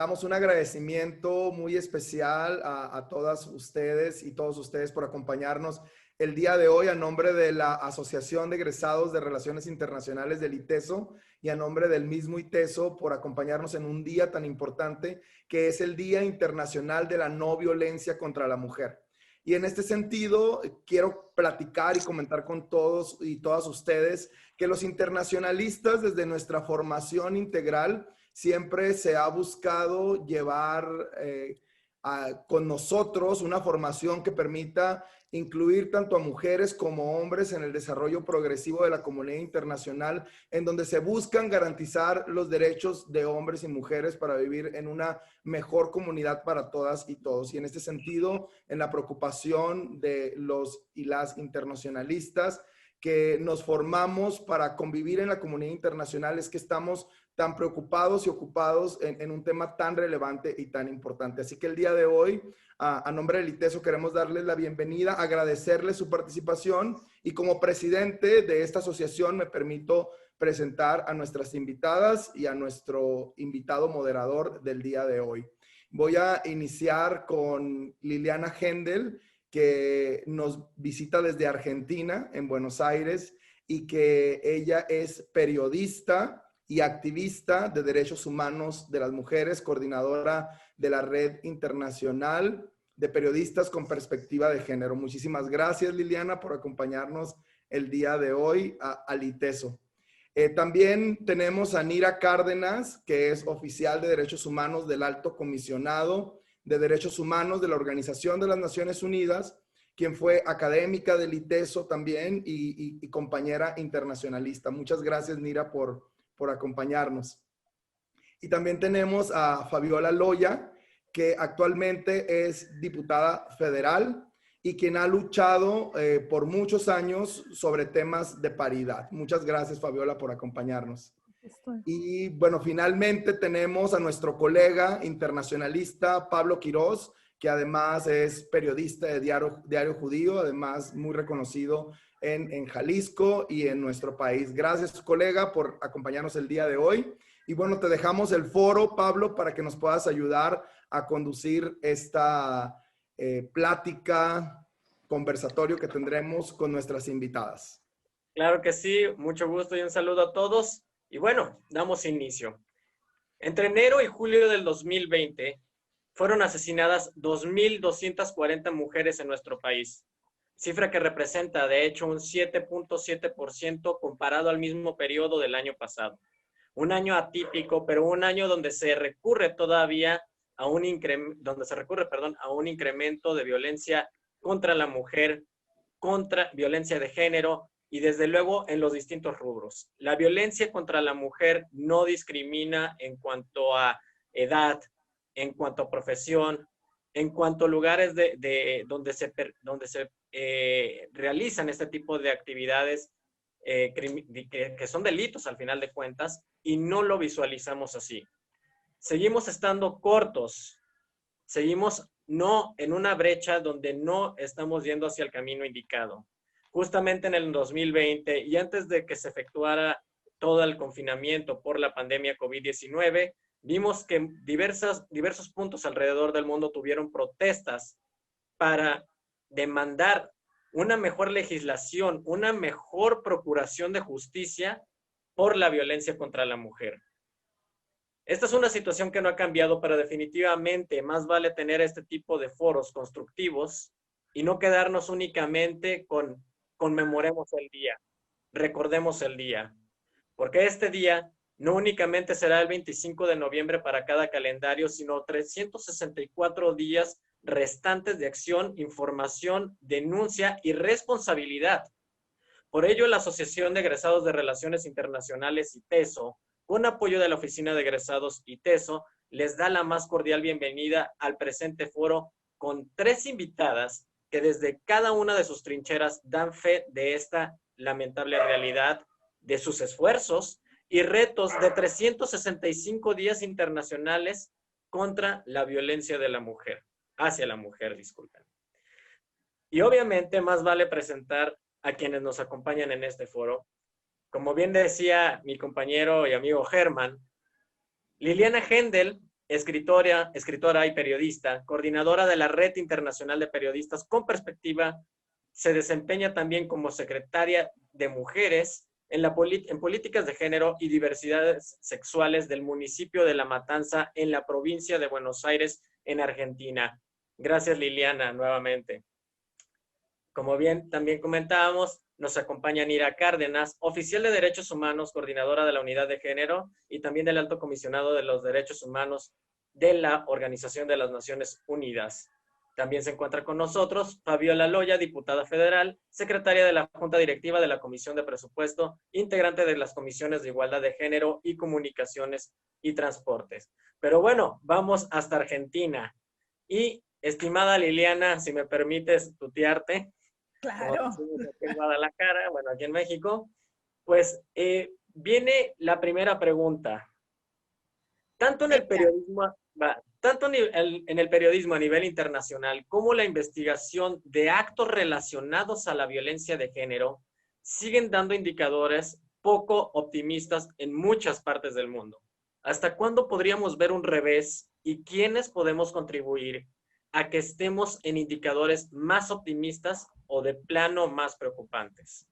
Damos un agradecimiento muy especial a todas ustedes y todos ustedes por acompañarnos el día de hoy a nombre de la Asociación de Egresados de Relaciones Internacionales del ITESO y a nombre del mismo ITESO por acompañarnos en un día tan importante que es el Día Internacional de la No Violencia contra la Mujer. Y en este sentido, quiero platicar y comentar con todos y todas ustedes que los internacionalistas desde nuestra formación integral siempre se ha buscado llevar con nosotros una formación que permita incluir tanto a mujeres como hombres en el desarrollo progresivo de la comunidad internacional, en donde se buscan garantizar los derechos de hombres y mujeres para vivir en una mejor comunidad para todas y todos. Y en este sentido, en la preocupación de los y las internacionalistas, que nos formamos para convivir en la comunidad internacional, es que estamos tan preocupados y ocupados en un tema tan relevante y tan importante. Así que el día de hoy, a nombre del ITESO, queremos darles la bienvenida, agradecerles su participación y como presidente de esta asociación me permito presentar a nuestras invitadas y a nuestro invitado moderador del día de hoy. Voy a iniciar con Liliana Hendel, que nos visita desde Argentina, en Buenos Aires, y que ella es periodista y activista de derechos humanos de las mujeres, coordinadora de la Red Internacional de Periodistas con Perspectiva de Género. Muchísimas gracias, Liliana, por acompañarnos el día de hoy al ITESO. También tenemos a Nira Cárdenas, que es oficial de Derechos Humanos del Alto Comisionado de Derechos Humanos de la Organización de las Naciones Unidas, quien fue académica del ITESO también y compañera internacionalista. Muchas gracias, Nira, por acompañarnos. Y también tenemos a Fabiola Loya, que actualmente es diputada federal y quien ha luchado por muchos años sobre temas de paridad. Muchas gracias, Fabiola, por acompañarnos. Y bueno, finalmente tenemos a nuestro colega internacionalista Pablo Quirós, que además es periodista de Diario Judío, además muy reconocido en Jalisco y en nuestro país. Gracias, colega, por acompañarnos el día de hoy. Y bueno, te dejamos el foro, Pablo, para que nos puedas ayudar a conducir esta plática, conversatorio que tendremos con nuestras invitadas. Claro que sí, mucho gusto y un saludo a todos. Y bueno, damos inicio. Entre enero y julio del 2020 fueron asesinadas 2.240 mujeres en nuestro país, cifra que representa de hecho un 7.7% comparado al mismo periodo del año pasado. Un año atípico, pero un año donde se recurre todavía a un incremento de violencia contra la mujer, contra violencia de género y desde luego en los distintos rubros. La violencia contra la mujer no discrimina en cuanto a edad, en cuanto a profesión, en cuanto a lugares donde se realizan este tipo de actividades que son delitos al final de cuentas y no lo visualizamos así. Seguimos estando cortos, seguimos no en una brecha donde no estamos yendo hacia el camino indicado. Justamente en el 2020 y antes de que se efectuara todo el confinamiento por la pandemia COVID-19, vimos que diversos puntos alrededor del mundo tuvieron protestas para demandar una mejor legislación, una mejor procuración de justicia por la violencia contra la mujer. Esta es una situación que no ha cambiado, pero definitivamente más vale tener este tipo de foros constructivos y no quedarnos únicamente con conmemoremos el día, recordemos el día, porque este día no únicamente será el 25 de noviembre para cada calendario, sino 364 días restantes de acción, información, denuncia y responsabilidad. Por ello, la Asociación de Egresados de Relaciones Internacionales ITESO, con apoyo de la Oficina de Egresados ITESO, les da la más cordial bienvenida al presente foro con 3 invitadas que desde cada una de sus trincheras dan fe de esta lamentable realidad, de sus esfuerzos y retos de 365 días internacionales contra la violencia de la mujer, hacia la mujer, disculpen. Y obviamente más vale presentar a quienes nos acompañan en este foro. Como bien decía mi compañero y amigo Germán, Liliana Hendel escritora y periodista, coordinadora de la Red Internacional de Periodistas con Perspectiva. Se desempeña también como secretaria de Mujeres en políticas de género y diversidades sexuales del municipio de La Matanza en la provincia de Buenos Aires, en Argentina. Gracias, Liliana, nuevamente. Como bien también comentábamos, nos acompaña Nira Cárdenas, oficial de Derechos Humanos, coordinadora de la Unidad de Género y también del Alto Comisionado de los Derechos Humanos de la Organización de las Naciones Unidas. También se encuentra con nosotros Fabiola Loya, diputada federal, secretaria de la Junta Directiva de la Comisión de Presupuesto, integrante de las comisiones de Igualdad de Género y Comunicaciones y Transportes. Pero bueno, vamos hasta Argentina. Y, estimada Liliana, si me permites tutearte, como Claro. decimos aquí en Guadalajara, bueno, aquí en México, pues viene la primera pregunta. Tanto en el periodismo, en el periodismo a nivel internacional como la investigación de actos relacionados a la violencia de género siguen dando indicadores poco optimistas en muchas partes del mundo. ¿Hasta cuándo podríamos ver un revés y quiénes podemos contribuir a que estemos en indicadores más optimistas o de plano más preocupantes?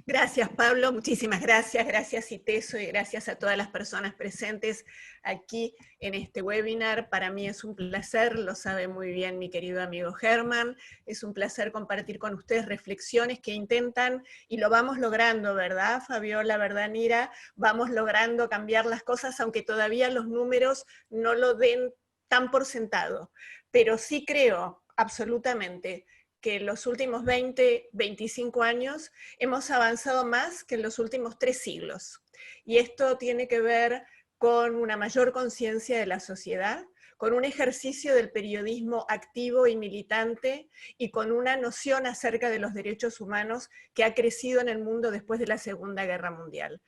Gracias, Pablo. Muchísimas gracias. Gracias, ITESO, y gracias a todas las personas presentes aquí en este webinar. Para mí es un placer, lo sabe muy bien mi querido amigo Germán. Es un placer compartir con ustedes reflexiones que intentan, y lo vamos logrando, ¿verdad, Fabiola? ¿Verdad, Nira? Vamos logrando cambiar las cosas, aunque todavía los números no lo den tan por sentado. Pero sí creo, absolutamente, que en los últimos 20, 25 años hemos avanzado más que en los últimos 3 siglos. Y esto tiene que ver con una mayor conciencia de la sociedad, con un ejercicio del periodismo activo y militante, y con una noción acerca de los derechos humanos que ha crecido en el mundo después de la Segunda Guerra Mundial.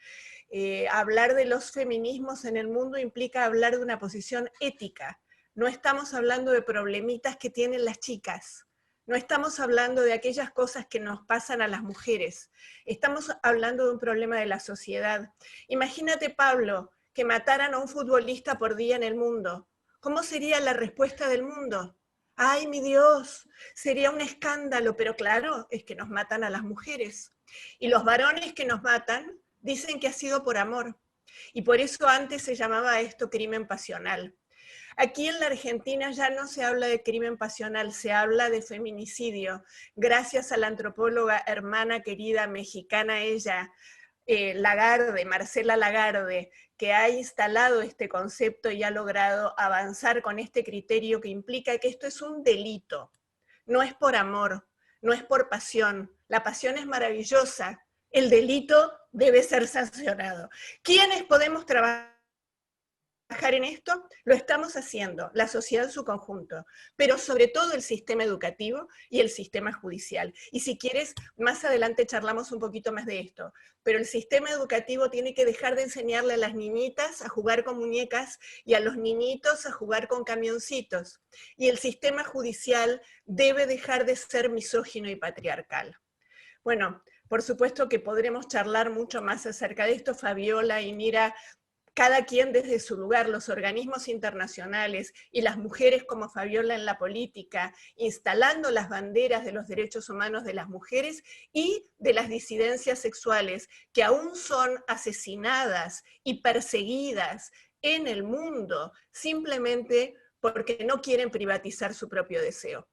Hablar de los feminismos en el mundo implica hablar de una posición ética. No estamos hablando de problemitas que tienen las chicas. No estamos hablando de aquellas cosas que nos pasan a las mujeres. Estamos hablando de un problema de la sociedad. Imagínate, Pablo, que mataran a un futbolista por día en el mundo. ¿Cómo sería la respuesta del mundo? ¡Ay, mi Dios! Sería un escándalo, pero claro, es que nos matan a las mujeres. Y los varones que nos matan dicen que ha sido por amor. Y por eso antes se llamaba esto crimen pasional. Aquí en la Argentina ya no se habla de crimen pasional, se habla de feminicidio. Gracias a la antropóloga hermana querida mexicana, ella, Lagarde, Marcela Lagarde, que ha instalado este concepto y ha logrado avanzar con este criterio que implica que esto es un delito. No es por amor, no es por pasión. La pasión es maravillosa. El delito debe ser sancionado. ¿Quiénes podemos trabajar en esto? Lo estamos haciendo, la sociedad en su conjunto, pero sobre todo el sistema educativo y el sistema judicial. Y si quieres, más adelante charlamos un poquito más de esto, pero el sistema educativo tiene que dejar de enseñarle a las niñitas a jugar con muñecas y a los niñitos a jugar con camioncitos. Y el sistema judicial debe dejar de ser misógino y patriarcal. Bueno, por supuesto que podremos charlar mucho más acerca de esto, Fabiola y Mira, cada quien desde su lugar, los organismos internacionales y las mujeres como Fabiola en la política, instalando las banderas de los derechos humanos de las mujeres y de las disidencias sexuales que aún son asesinadas y perseguidas en el mundo simplemente porque no quieren privatizar su propio deseo.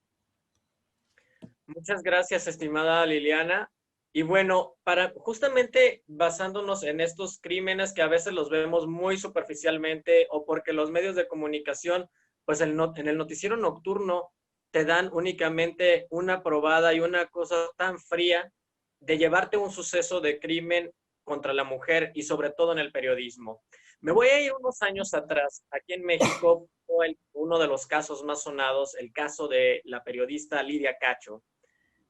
Muchas gracias, estimada Liliana. Y bueno, justamente basándonos en estos crímenes que a veces los vemos muy superficialmente o porque los medios de comunicación, pues en el noticiero nocturno te dan únicamente una probada y una cosa tan fría de llevarte un suceso de crimen contra la mujer y sobre todo en el periodismo. Me voy a ir unos años atrás. Aquí en México fue uno de los casos más sonados, el caso de la periodista Lidia Cacho,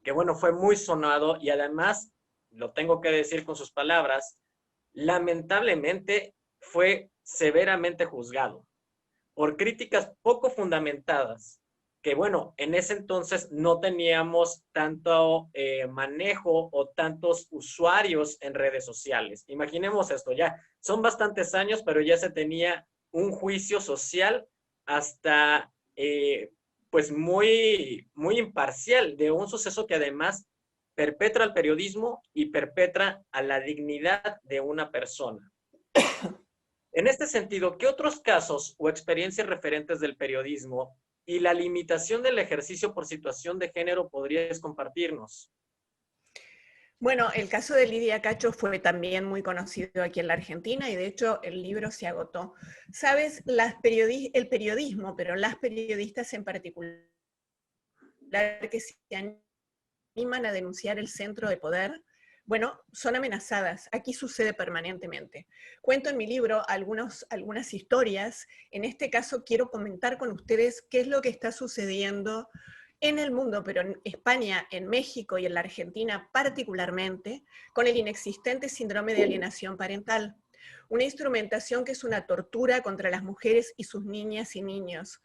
que bueno, fue muy sonado y además, lo tengo que decir con sus palabras, lamentablemente fue severamente juzgado por críticas poco fundamentadas, que bueno, en ese entonces no teníamos tanto manejo o tantos usuarios en redes sociales. Imaginemos esto, ya son bastantes años, pero ya se tenía un juicio social hasta pues muy imparcial de un suceso que además perpetra el periodismo y perpetra a la dignidad de una persona. En este sentido, ¿qué otros casos o experiencias referentes del periodismo y la limitación del ejercicio por situación de género podrías compartirnos? Bueno, el caso de Lidia Cacho fue también muy conocido aquí en la Argentina y de hecho el libro se agotó. Sabes, el periodismo, pero las periodistas en particular que se animan a denunciar el centro de poder, bueno, son amenazadas. Aquí sucede permanentemente. Cuento en mi libro algunas historias. En este caso quiero comentar con ustedes qué es lo que está sucediendo en el mundo, pero en España, en México y en la Argentina particularmente, con el inexistente síndrome de alienación parental. Una instrumentación que es una tortura contra las mujeres y sus niñas y niños.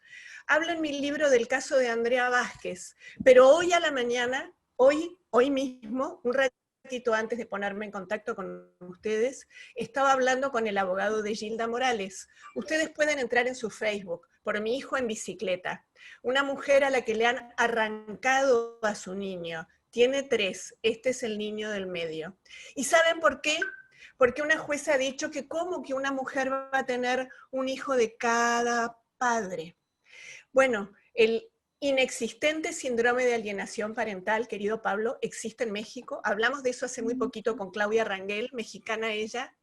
Hablo en mi libro del caso de Andrea Vázquez, pero hoy a la mañana, hoy mismo, un ratito antes de ponerme en contacto con ustedes, estaba hablando con el abogado de Gilda Morales. Ustedes pueden entrar en su Facebook, por mi hijo en bicicleta. Una mujer a la que le han arrancado a su niño. Tiene 3, este es el niño del medio. ¿Y saben por qué? Porque una jueza ha dicho que cómo que una mujer va a tener un hijo de cada padre. Bueno, el inexistente síndrome de alienación parental, querido Pablo, existe en México. Hablamos de eso hace muy poquito con Claudia Rangel, mexicana ella,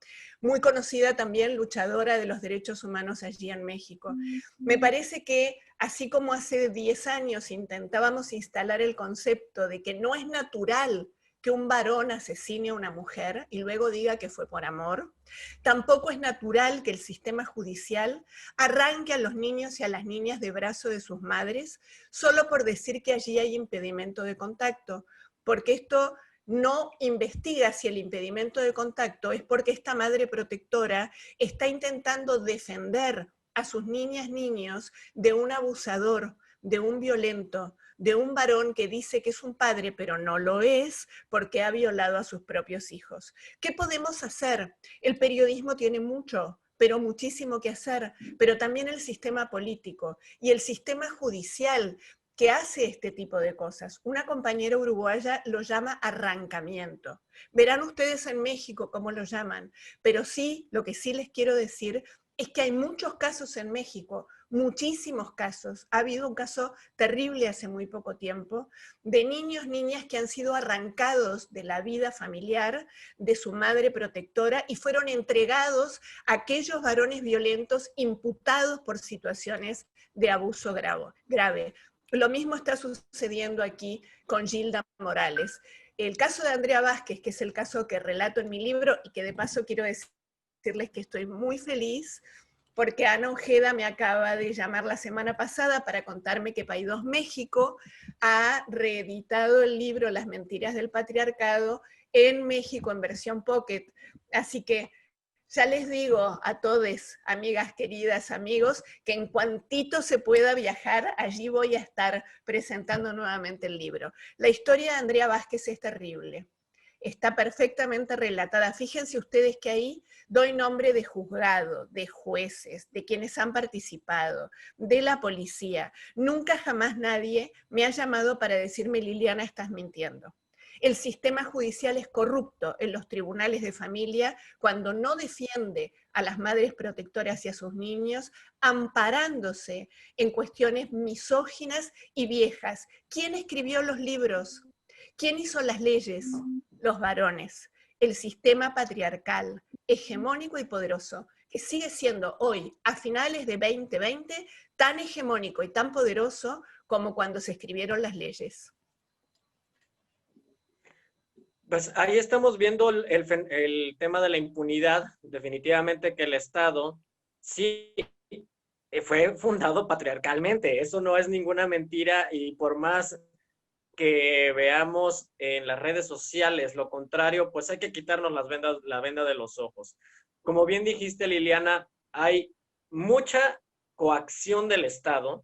muy conocida también, luchadora de los derechos humanos allí en México. Me parece que así como hace 10 años intentábamos instalar el concepto de que no es natural que un varón asesine a una mujer y luego diga que fue por amor, tampoco es natural que el sistema judicial arranque a los niños y a las niñas de brazo de sus madres solo por decir que allí hay impedimento de contacto, porque esto no investiga si el impedimento de contacto es porque esta madre protectora está intentando defender a sus niñas, niños de un abusador, de un violento, de un varón que dice que es un padre, pero no lo es porque ha violado a sus propios hijos. ¿Qué podemos hacer? El periodismo tiene mucho, pero muchísimo que hacer, pero también el sistema político y el sistema judicial que hace este tipo de cosas. Una compañera uruguaya lo llama arrancamiento. Verán ustedes en México cómo lo llaman, pero sí, lo que sí les quiero decir es que hay muchos casos en México, muchísimos casos. Ha habido un caso terrible hace muy poco tiempo de niños, niñas que han sido arrancados de la vida familiar, de su madre protectora y fueron entregados a aquellos varones violentos imputados por situaciones de abuso grave. Lo mismo está sucediendo aquí con Gilda Morales. El caso de Andrea Vázquez, que es el caso que relato en mi libro y que de paso quiero decirles que estoy muy feliz porque Ana Ojeda me acaba de llamar la semana pasada para contarme que Paidós México ha reeditado el libro Las mentiras del patriarcado en México en versión pocket. Así que ya les digo a todos, amigas queridas, amigos, que en cuantito se pueda viajar, allí voy a estar presentando nuevamente el libro. La historia de Andrea Vázquez es terrible. Está perfectamente relatada. Fíjense ustedes que ahí doy nombre de juzgado, de jueces, de quienes han participado, de la policía. Nunca jamás nadie me ha llamado para decirme, Liliana, estás mintiendo. El sistema judicial es corrupto en los tribunales de familia cuando no defiende a las madres protectoras y a sus niños, amparándose en cuestiones misóginas y viejas. ¿Quién escribió los libros? ¿Quién hizo las leyes? Los varones. El sistema patriarcal, hegemónico y poderoso, que sigue siendo hoy, a finales de 2020, tan hegemónico y tan poderoso como cuando se escribieron las leyes. Pues ahí estamos viendo el tema de la impunidad. Definitivamente que el Estado sí fue fundado patriarcalmente. Eso no es ninguna mentira y por más que veamos en las redes sociales lo contrario, pues hay que quitarnos la venda de los ojos. Como bien dijiste, Liliana, hay mucha coacción del Estado,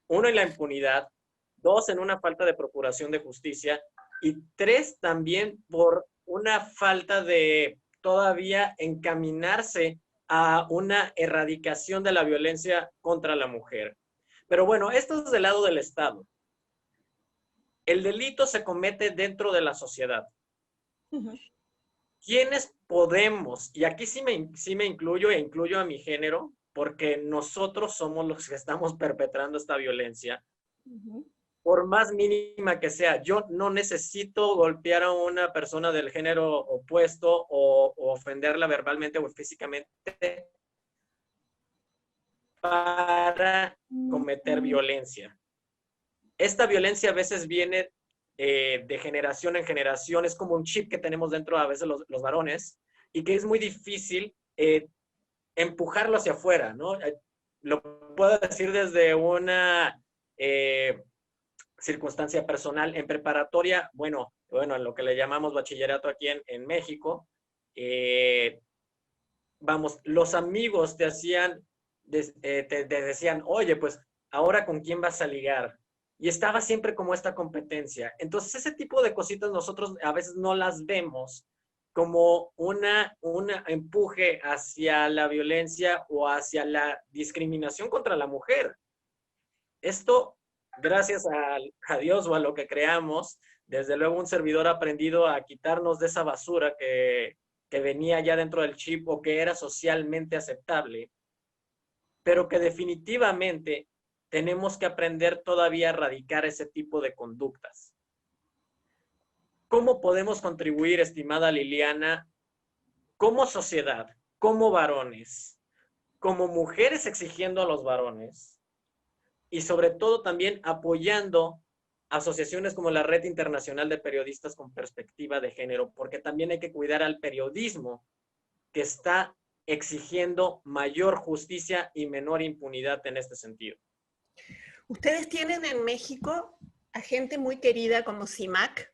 uno en la impunidad, 2 en una falta de procuración de justicia y 3 también por una falta de todavía encaminarse a una erradicación de la violencia contra la mujer. Pero bueno, esto es del lado del Estado. El delito se comete dentro de la sociedad. ¿Quiénes podemos? Y aquí sí me incluyo e incluyo a mi género, porque nosotros somos los que estamos perpetrando esta violencia. Por más mínima que sea, yo no necesito golpear a una persona del género opuesto o ofenderla verbalmente o físicamente para cometer violencia. Esta violencia a veces viene de generación en generación, es como un chip que tenemos dentro a veces los varones y que es muy difícil empujarlo hacia afuera, ¿no? Lo puedo decir desde una circunstancia personal. En preparatoria, bueno, en lo que le llamamos bachillerato aquí en México, vamos, los amigos te hacían, te decían, oye, pues, ¿ahora con quién vas a ligar? Y estaba siempre como esta competencia. Entonces, ese tipo de cositas nosotros a veces no las vemos como un empuje hacia la violencia o hacia la discriminación contra la mujer. Esto, gracias a Dios o a lo que creamos, desde luego un servidor ha aprendido a quitarnos de esa basura que venía ya dentro del chip o que era socialmente aceptable, pero que definitivamente tenemos que aprender todavía a erradicar ese tipo de conductas. ¿Cómo podemos contribuir, estimada Liliana, como sociedad, como varones, como mujeres exigiendo a los varones y sobre todo también apoyando asociaciones como la Red Internacional de Periodistas con Perspectiva de Género, porque también hay que cuidar al periodismo que está exigiendo mayor justicia y menor impunidad en este sentido? Ustedes tienen en México a gente muy querida como CIMAC,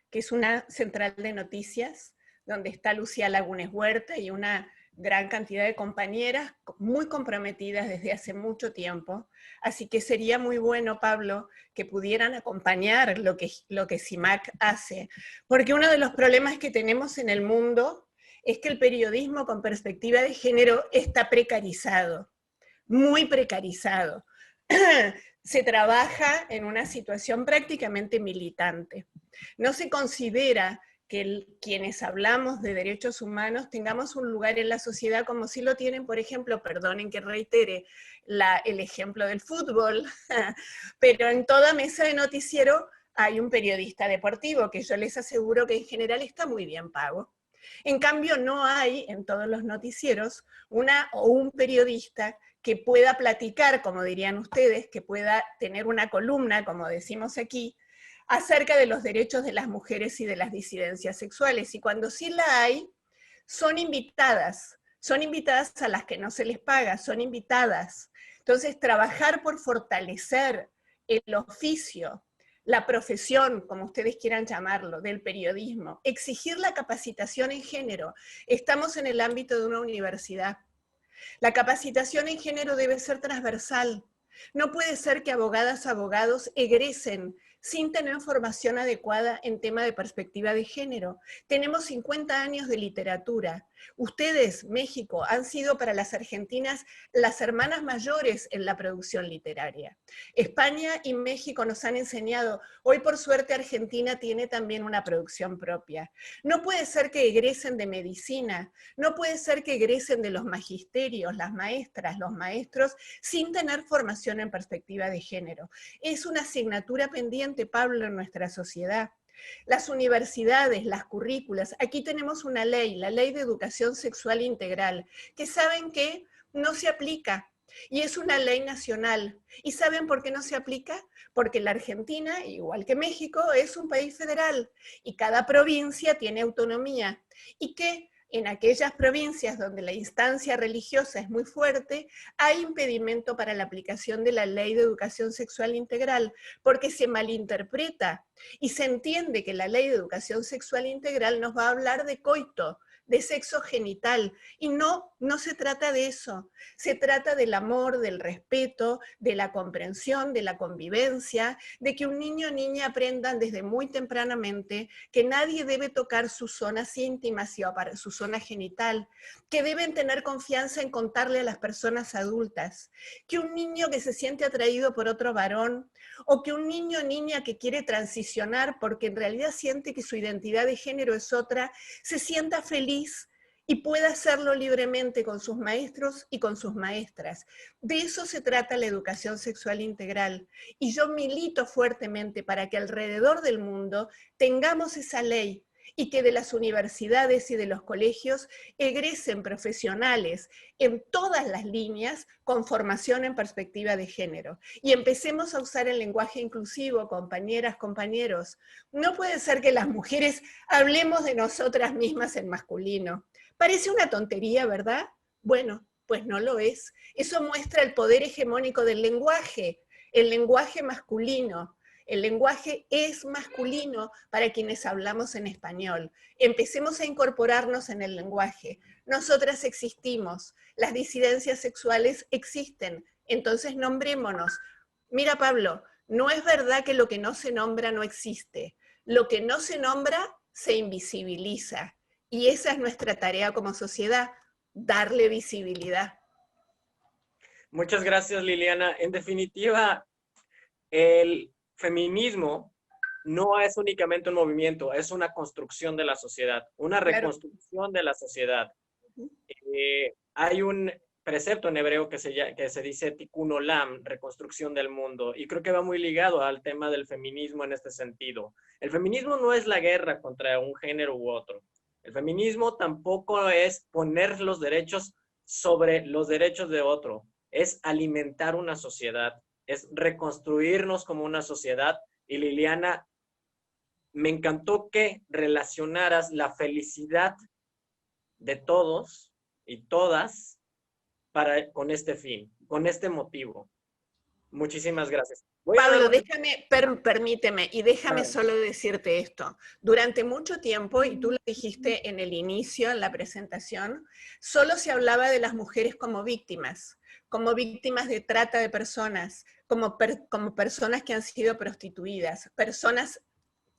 que es una central de noticias, donde está Lucía Lagunes Huerta y una gran cantidad de compañeras muy comprometidas desde hace mucho tiempo. Así que sería muy bueno, Pablo, que pudieran acompañar lo que CIMAC hace. Porque uno de los problemas que tenemos en el mundo es que el periodismo con perspectiva de género está precarizado, muy precarizado. Se trabaja en una situación prácticamente militante. No se considera que quienes hablamos de derechos humanos tengamos un lugar en la sociedad como si lo tienen, por ejemplo, perdonen que reitere el ejemplo del fútbol, pero en toda mesa de noticiero hay un periodista deportivo que yo les aseguro que en general está muy bien pago. En cambio, no hay en todos los noticieros un periodista que pueda platicar, como dirían ustedes, que pueda tener una columna, como decimos aquí, acerca de los derechos de las mujeres y de las disidencias sexuales. Y cuando sí la hay, son invitadas a las que no se les paga, son invitadas. Entonces, trabajar por fortalecer el oficio, la profesión, como ustedes quieran llamarlo, del periodismo, exigir la capacitación en género. Estamos en el ámbito de una universidad. La capacitación en género debe ser transversal. No puede ser que abogados egresen sin tener formación adecuada en tema de perspectiva de género. Tenemos 50 años de literatura. Ustedes, México, han sido para las argentinas las hermanas mayores en la producción literaria. España y México nos han enseñado. Hoy, por suerte, Argentina tiene también una producción propia. No puede ser que egresen de medicina, no puede ser que egresen de los magisterios, las maestras, los maestros, sin tener formación en perspectiva de género. Es una asignatura pendiente, Pablo, en nuestra sociedad. Las universidades, las currículas, aquí tenemos una ley, la Ley de Educación Sexual Integral, que saben que no se aplica, y es una ley nacional. ¿Y saben por qué no se aplica? Porque la Argentina, igual que México, es un país federal, y cada provincia tiene autonomía, y que en aquellas provincias donde la instancia religiosa es muy fuerte, hay impedimento para la aplicación de la Ley de Educación Sexual Integral, porque se malinterpreta y se entiende que la Ley de Educación Sexual Integral nos va a hablar de coito, de sexo genital. Y no se trata de eso. Se trata del amor, del respeto, de la comprensión, de la convivencia, de que un niño o niña aprendan desde muy tempranamente que nadie debe tocar sus zonas íntimas y su zona genital, que deben tener confianza en contarle a las personas adultas, que un niño que se siente atraído por otro varón, o que un niño o niña que quiere transicionar porque en realidad siente que su identidad de género es otra, se sienta feliz y pueda hacerlo libremente con sus maestros y con sus maestras. De eso se trata la educación sexual integral. Y yo milito fuertemente para que alrededor del mundo tengamos esa ley y que de las universidades y de los colegios egresen profesionales en todas las líneas con formación en perspectiva de género. Y empecemos a usar el lenguaje inclusivo, compañeras, compañeros. No puede ser que las mujeres hablemos de nosotras mismas en masculino. Parece una tontería, ¿verdad? Bueno, pues no lo es. Eso muestra el poder hegemónico del lenguaje, el lenguaje masculino. El lenguaje es masculino para quienes hablamos en español. Empecemos a incorporarnos en el lenguaje. Nosotras existimos, las disidencias sexuales existen, entonces nombrémonos. Mira, Pablo, no es verdad que lo que no se nombra no existe. Lo que no se nombra se invisibiliza. Y esa es nuestra tarea como sociedad, darle visibilidad. Muchas gracias, Liliana. En definitiva, el feminismo no es únicamente un movimiento, es una construcción de la sociedad, una reconstrucción de la sociedad. Hay un precepto en hebreo que se dice Tikkun Olam, reconstrucción del mundo, y creo que va muy ligado al tema del feminismo en este sentido. El feminismo no es la guerra contra un género u otro. El feminismo tampoco es poner los derechos sobre los derechos de otro, es alimentar una sociedad, es reconstruirnos como una sociedad. Y Liliana, me encantó que relacionaras la felicidad de todos y todas con este fin, con este motivo. Muchísimas gracias. Pablo, permíteme, y déjame solo decirte esto. Durante mucho tiempo, y tú lo dijiste en el inicio, en la presentación, solo se hablaba de las mujeres como víctimas de trata de personas, como personas que han sido prostituidas, personas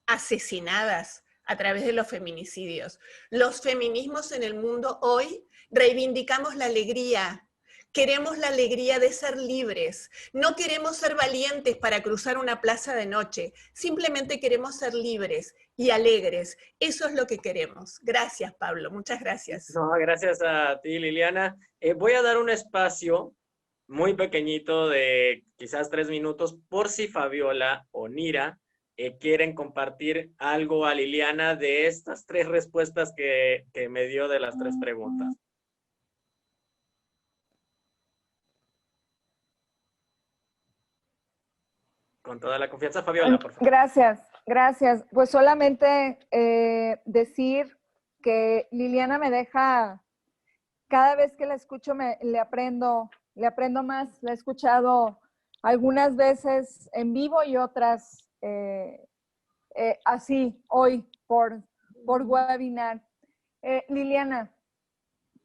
asesinadas a través de los feminicidios. Los feminismos en el mundo hoy reivindicamos la alegría. Queremos la alegría de ser libres. No queremos ser valientes para cruzar una plaza de noche. Simplemente queremos ser libres y alegres. Eso es lo que queremos. Gracias, Pablo. Muchas gracias. No, gracias a ti, Liliana. Voy a dar un espacio muy pequeñito de quizás 3 minutos por si Fabiola o Nira quieren compartir algo a Liliana de estas 3 respuestas que me dio de las 3 preguntas. Con toda la confianza, Fabiola, por favor. Gracias. Pues solamente decir que Liliana me deja, cada vez que la escucho le aprendo más. La he escuchado algunas veces en vivo y otras así, hoy, por webinar. Liliana,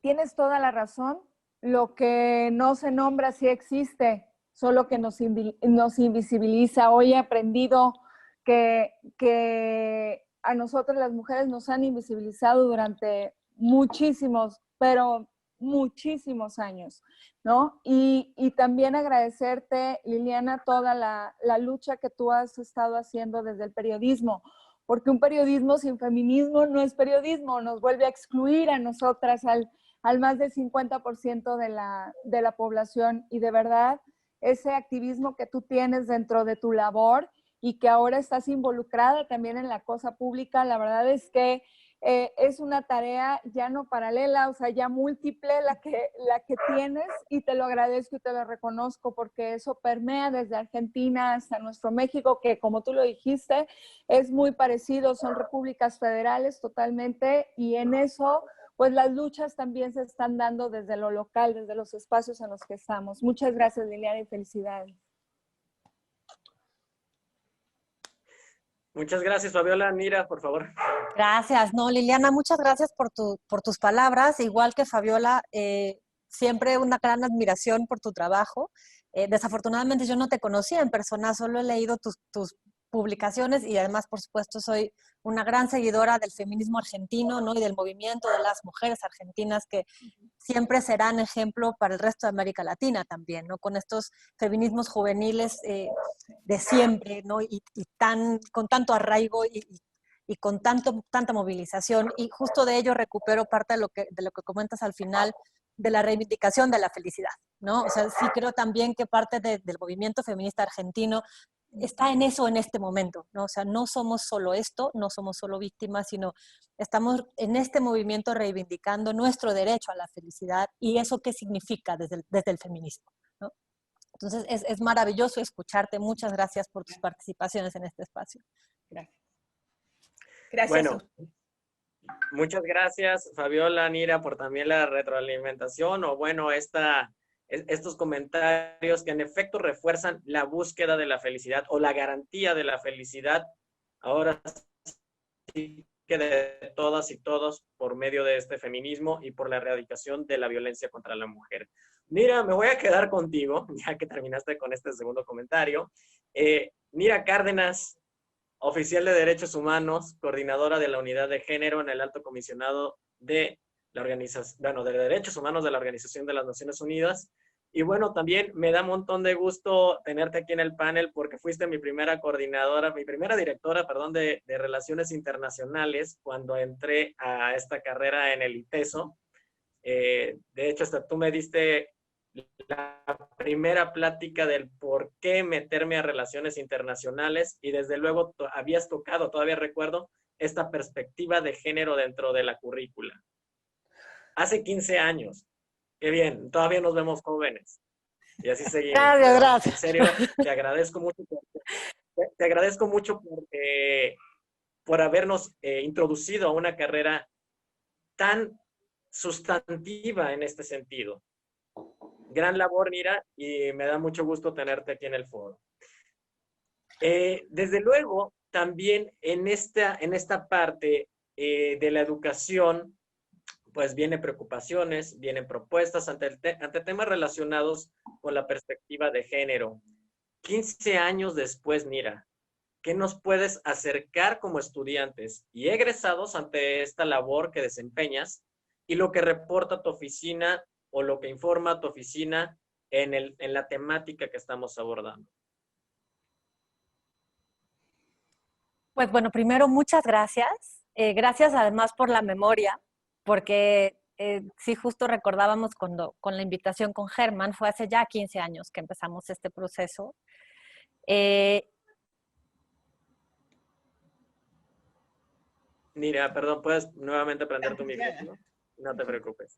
tienes toda la razón. Lo que no se nombra sí existe, solo que nos invisibiliza. Hoy he aprendido que a nosotros las mujeres nos han invisibilizado durante muchísimos, pero muchísimos años, ¿no? Y también agradecerte, Liliana, toda la lucha que tú has estado haciendo desde el periodismo, porque un periodismo sin feminismo no es periodismo, nos vuelve a excluir a nosotras, al más del 50% de la población, y de verdad ese activismo que tú tienes dentro de tu labor y que ahora estás involucrada también en la cosa pública, la verdad es que es una tarea ya no paralela, o sea, ya múltiple la que tienes, y te lo agradezco y te lo reconozco porque eso permea desde Argentina hasta nuestro México, que como tú lo dijiste, es muy parecido, son repúblicas federales totalmente, y en eso pues las luchas también se están dando desde lo local, desde los espacios en los que estamos. Muchas gracias, Liliana, y felicidades. Muchas gracias, Fabiola. Nira, por favor. Gracias. No, Liliana, muchas gracias por tus palabras. Igual que Fabiola, siempre una gran admiración por tu trabajo. Desafortunadamente yo no te conocía en persona, solo he leído tus publicaciones y además, por supuesto, soy una gran seguidora del feminismo argentino, ¿no? Y del movimiento de las mujeres argentinas que siempre serán ejemplo para el resto de América Latina también, ¿no? Con estos feminismos juveniles de siempre, ¿no? Con tanto arraigo y con tanta movilización. Y justo de ello recupero parte de lo que comentas al final, de la reivindicación de la felicidad, ¿no? O sea, sí creo también que parte del movimiento feminista argentino está en eso en este momento, ¿no? O sea, no somos solo esto, no somos solo víctimas, sino estamos en este movimiento reivindicando nuestro derecho a la felicidad y eso qué significa desde el feminismo, ¿no? Entonces, es maravilloso escucharte. Muchas gracias por tus participaciones en este espacio. Gracias. Gracias. Bueno, muchas gracias, Fabiola, Nira, por también la retroalimentación o bueno, estos comentarios que en efecto refuerzan la búsqueda de la felicidad o la garantía de la felicidad, ahora sí que de todas y todos por medio de este feminismo y por la erradicación de la violencia contra la mujer. Nira, me voy a quedar contigo, ya que terminaste con este segundo comentario. Nira Cárdenas, oficial de Derechos Humanos, coordinadora de la Unidad de Género en el Alto Comisionado de la Organización, bueno, de Derechos Humanos de la Organización de las Naciones Unidas. Y bueno, también me da un montón de gusto tenerte aquí en el panel porque fuiste mi primera coordinadora, mi primera directora, perdón, de Relaciones Internacionales cuando entré a esta carrera en el ITESO. De hecho, hasta tú me diste la primera plática del por qué meterme a relaciones internacionales y desde luego habías tocado, todavía recuerdo, esta perspectiva de género dentro de la currícula. Hace 15 años. Qué bien, todavía nos vemos jóvenes. Y así seguimos. Gracias. En serio, te agradezco mucho. Te agradezco mucho por habernos introducido a una carrera tan sustantiva en este sentido. Gran labor, Nira, y me da mucho gusto tenerte aquí en el foro. Desde luego, también en esta parte de la educación, pues vienen preocupaciones, vienen propuestas ante temas relacionados con la perspectiva de género. 15 años después, Nira, ¿qué nos puedes acercar como estudiantes y egresados ante esta labor que desempeñas y lo que reporta tu oficina o lo que informa tu oficina en la temática que estamos abordando? Pues bueno, primero muchas gracias. Gracias además por la memoria, porque sí justo recordábamos con la invitación con Germán, fue hace ya 15 años que empezamos este proceso. Mira, perdón, ¿puedes nuevamente prender tu micrófono? No te preocupes.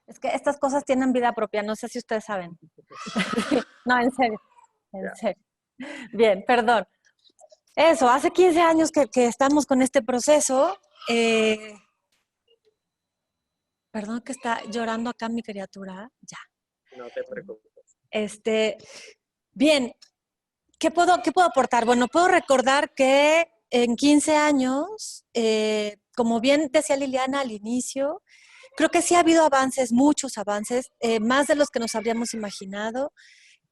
Es que estas cosas tienen vida propia, no sé si ustedes saben. No, en serio, en serio. Bien, perdón. Eso, hace 15 años que estamos con este proceso. Perdón que está llorando acá mi criatura. Ya. No te preocupes. Bien, ¿qué puedo aportar? Bueno, puedo recordar que en 15 años, como bien decía Liliana al inicio, creo que sí ha habido avances, muchos avances, más de los que nos habríamos imaginado.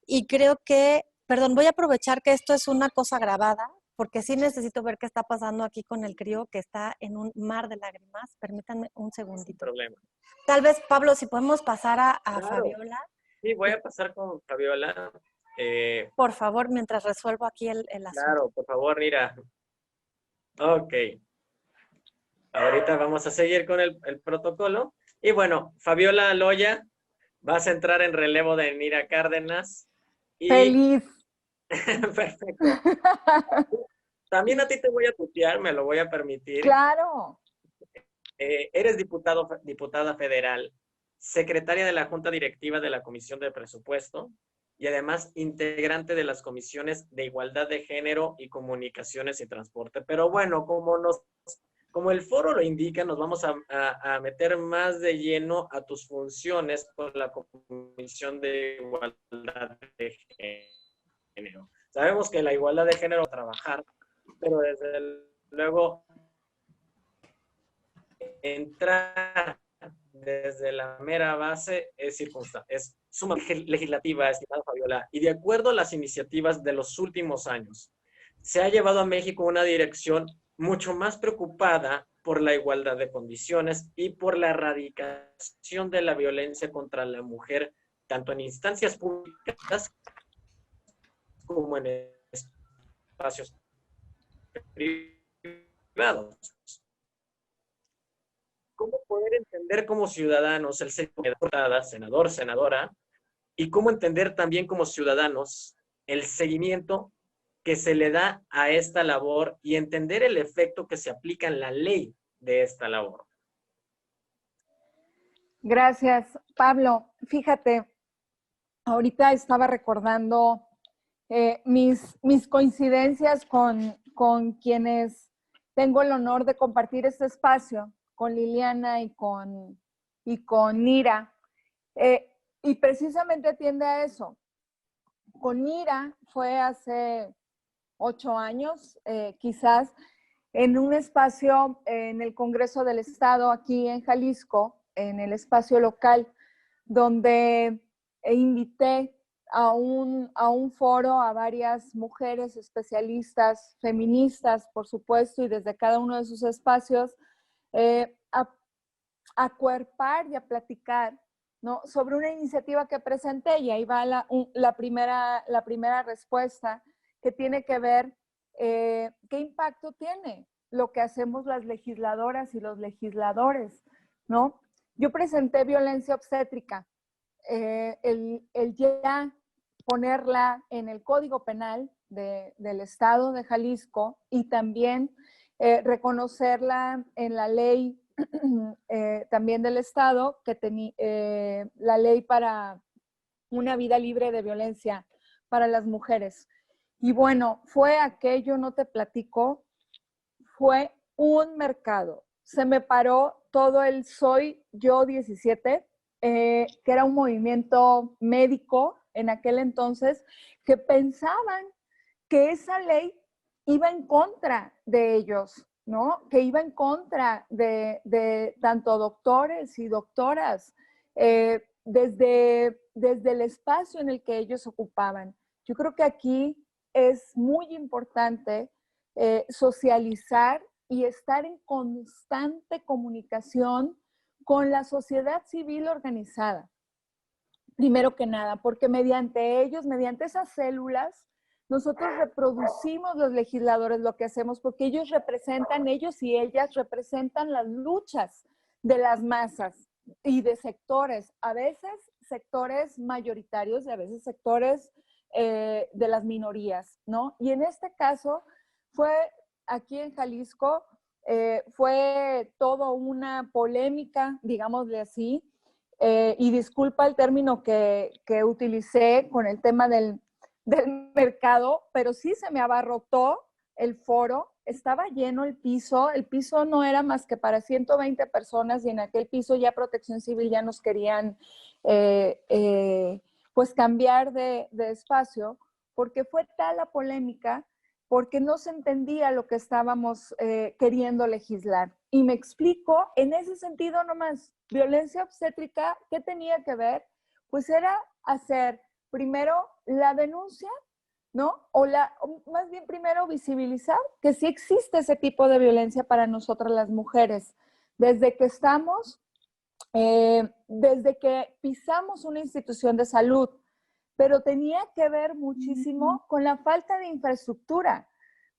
Y creo que, perdón, voy a aprovechar que esto es una cosa grabada, porque sí necesito ver qué está pasando aquí con el crío que está en un mar de lágrimas. Permítanme un segundito. Sin problema. Tal vez, Pablo, si podemos pasar a Claro. Fabiola. Sí, voy a pasar con Fabiola. Por favor, mientras resuelvo aquí el asunto. Claro, por favor, mira. Ok. Ahorita vamos a seguir con el protocolo. Y bueno, Fabiola Loya, vas a entrar en relevo de Nira Cárdenas. Y... ¡Feliz! Perfecto. También a ti te voy a tutear, me lo voy a permitir. ¡Claro! Eres diputada federal, secretaria de la Junta Directiva de la Comisión de Presupuesto y además integrante de las comisiones de Igualdad de Género y Comunicaciones y Transporte. Pero bueno, como el foro lo indica, nos vamos a meter más de lleno a tus funciones con la Comisión de Igualdad de Género. Sabemos que la igualdad de género trabajar pero desde luego entrar desde la mera base es sumamente legislativa, estimada Fabiola, y de acuerdo a las iniciativas de los últimos años, se ha llevado a México una dirección mucho más preocupada por la igualdad de condiciones y por la erradicación de la violencia contra la mujer, tanto en instancias públicas como en espacios privados. ¿Cómo poder entender como ciudadanos el ser diputada, senador, senadora, y cómo entender también como ciudadanos el seguimiento que se le da a esta labor y entender el efecto que se aplica en la ley de esta labor? Gracias, Pablo. Fíjate, ahorita estaba recordando mis coincidencias con quienes tengo el honor de compartir este espacio, con Liliana y con Nira. Y precisamente atiende a eso. Con Nira fue hace 8 años, quizás, en un espacio en el Congreso del Estado, aquí en Jalisco, en el espacio local, donde invité a un foro a varias mujeres especialistas, feministas, por supuesto, y desde cada uno de sus espacios, a acuerpar y a platicar, ¿no?, sobre una iniciativa que presenté, y ahí va la primera respuesta, que tiene que ver qué impacto tiene lo que hacemos las legisladoras y los legisladores, ¿no? Yo presenté violencia obstétrica, el ya ponerla en el Código Penal del Estado de Jalisco y también reconocerla en la ley también del Estado, que tenía la ley para una vida libre de violencia para las mujeres. Y bueno, fue aquello, no te platico, fue un mercado. Se me paró todo el Soy Yo 17, que era un movimiento médico en aquel entonces, que pensaban que esa ley iba en contra de ellos, ¿no? Que iba en contra de tanto doctores y doctoras, desde el espacio en el que ellos ocupaban. Yo creo que aquí es muy importante socializar y estar en constante comunicación con la sociedad civil organizada, primero que nada, porque mediante ellos, mediante esas células, nosotros reproducimos los legisladores lo que hacemos, porque ellos y ellas representan las luchas de las masas y de sectores, a veces sectores mayoritarios y a veces sectores de las minorías, ¿no? Y en este caso fue aquí en Jalisco, fue todo una polémica, digámosle así, y disculpa el término que utilicé con el tema del mercado, pero sí se me abarrotó el foro, estaba lleno el piso no era más que para 120 personas y en aquel piso ya Protección Civil ya nos querían pues cambiar de espacio, porque fue tal la polémica, porque no se entendía lo que estábamos queriendo legislar. Y me explico, en ese sentido nomás, violencia obstétrica, ¿qué tenía que ver? Pues era hacer primero la denuncia, ¿no? O más bien primero visibilizar que sí existe ese tipo de violencia para nosotras las mujeres. Desde que desde que pisamos una institución de salud, pero tenía que ver muchísimo con la falta de infraestructura,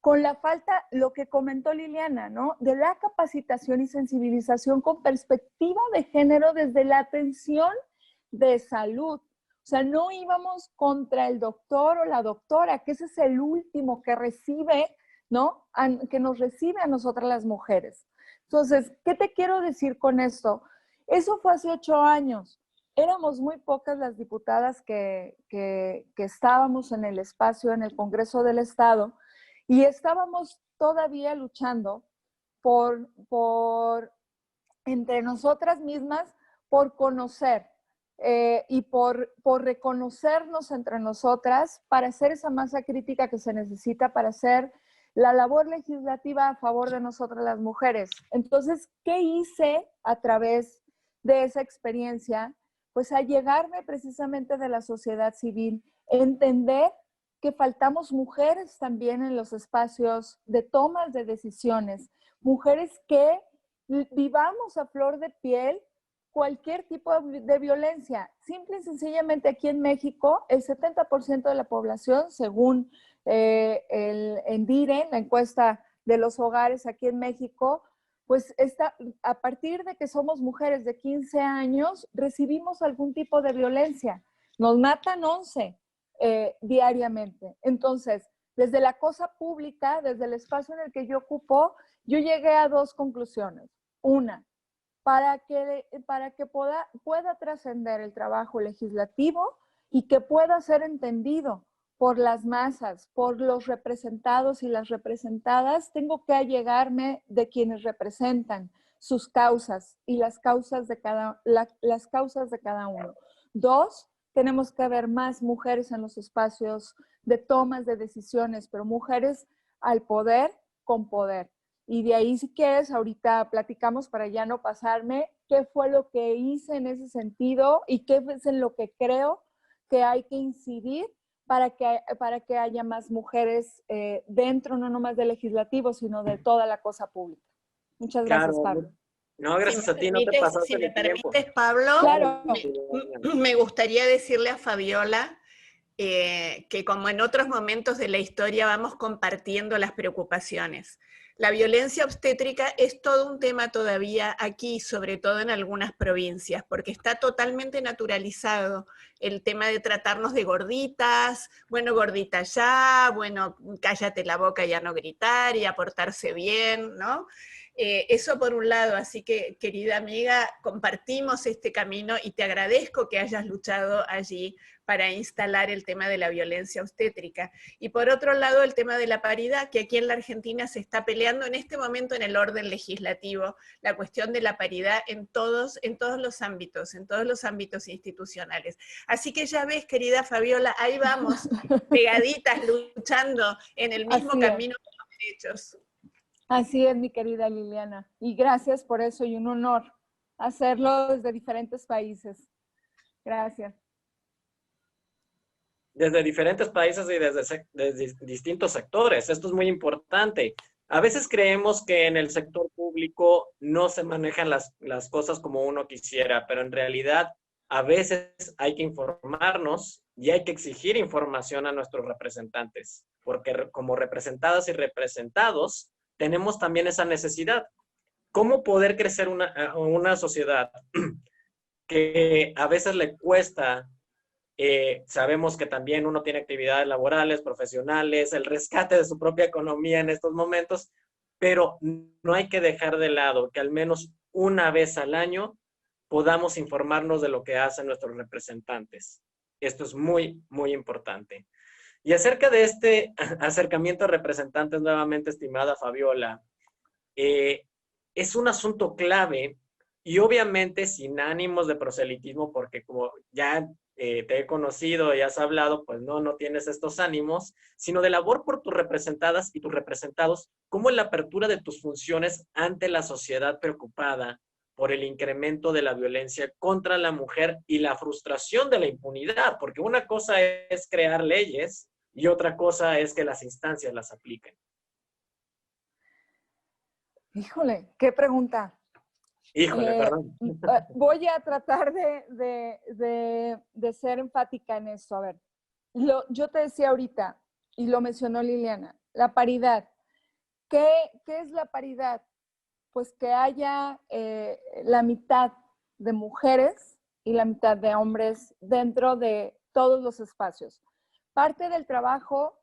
con la falta, lo que comentó Liliana, ¿no?, de la capacitación y sensibilización con perspectiva de género desde la atención de salud. O sea, no íbamos contra el doctor o la doctora, que ese es el último que recibe, ¿no?, que nos recibe a nosotras las mujeres. Entonces, ¿qué te quiero decir con esto? Eso fue hace 8 años. Éramos muy pocas las diputadas que estábamos en el espacio, en el Congreso del Estado, y estábamos todavía luchando por entre nosotras mismas, por conocer y por reconocernos entre nosotras para hacer esa masa crítica que se necesita para hacer la labor legislativa a favor de nosotras las mujeres. Entonces, ¿qué hice a través de esa experiencia? Pues a llegarme precisamente de la sociedad civil, entender que faltamos mujeres también en los espacios de tomas de decisiones, mujeres que vivamos a flor de piel cualquier tipo de violencia. Simple y sencillamente aquí en México, el 70% de la población, según el ENDIRE, la encuesta de los hogares aquí en México, pues a partir de que somos mujeres de 15 años, recibimos algún tipo de violencia. Nos matan 11 diariamente. Entonces, desde la cosa pública, desde el espacio en el que yo ocupo, yo llegué a dos conclusiones. Una, para que pueda trascender el trabajo legislativo y que pueda ser entendido por las masas, por los representados y las representadas, tengo que allegarme de quienes representan sus causas y las causas de cada uno. Dos, tenemos que haber más mujeres en los espacios de tomas de decisiones, pero mujeres al poder con poder. Y de ahí, si quieres, ahorita platicamos para ya no pasarme qué fue lo que hice en ese sentido y qué es en lo que creo que hay que incidir para que haya más mujeres dentro, no nomás del legislativo, sino de toda la cosa pública. Muchas gracias, Pablo. No, gracias a ti, no te pasaste si me el tiempo. permites, Pablo, Claro. me gustaría decirle a Fabiola que como en otros momentos de la historia vamos compartiendo las preocupaciones. La violencia obstétrica es todo un tema todavía aquí, sobre todo en algunas provincias, porque está totalmente naturalizado el tema de tratarnos de gorditas, bueno, gordita ya, bueno, cállate la boca y ya no gritar y a portarse bien, ¿no? Eso por un lado, así que querida amiga, compartimos este camino y te agradezco que hayas luchado allí para instalar el tema de la violencia obstétrica. Y por otro lado, el tema de la paridad, que aquí en la Argentina se está peleando en este momento en el orden legislativo, la cuestión de la paridad en todos los ámbitos institucionales. Así que ya ves, querida Fabiola, ahí vamos, pegaditas, luchando en el mismo camino de los derechos. Así es, mi querida Liliana. Y gracias por eso y un honor hacerlo desde diferentes países. Gracias. Desde diferentes países y desde distintos sectores. Esto es muy importante. A veces creemos que en el sector público no se manejan las cosas como uno quisiera, pero en realidad a veces hay que informarnos y hay que exigir información a nuestros representantes, porque como representadas y representados tenemos también esa necesidad. ¿Cómo poder crecer una sociedad que a veces le cuesta? Sabemos que también uno tiene actividades laborales, profesionales, el rescate de su propia economía en estos momentos, pero no hay que dejar de lado que al menos una vez al año podamos informarnos de lo que hacen nuestros representantes. Esto es muy, muy importante. Y acerca de este acercamiento a representantes, nuevamente, estimada Fabiola, es un asunto clave y obviamente sin ánimos de proselitismo, porque como ya te he conocido y has hablado, pues no tienes estos ánimos, sino de labor por tus representadas y tus representados, como en la apertura de tus funciones ante la sociedad preocupada por el incremento de la violencia contra la mujer y la frustración de la impunidad, porque una cosa es crear leyes y otra cosa es que las instancias las apliquen. Híjole, qué pregunta. Híjole, perdón. Voy a tratar de ser enfática en esto. A ver, yo te decía ahorita, y lo mencionó Liliana, la paridad. ¿Qué es la paridad? Pues que haya la mitad de mujeres y la mitad de hombres dentro de todos los espacios. Parte del trabajo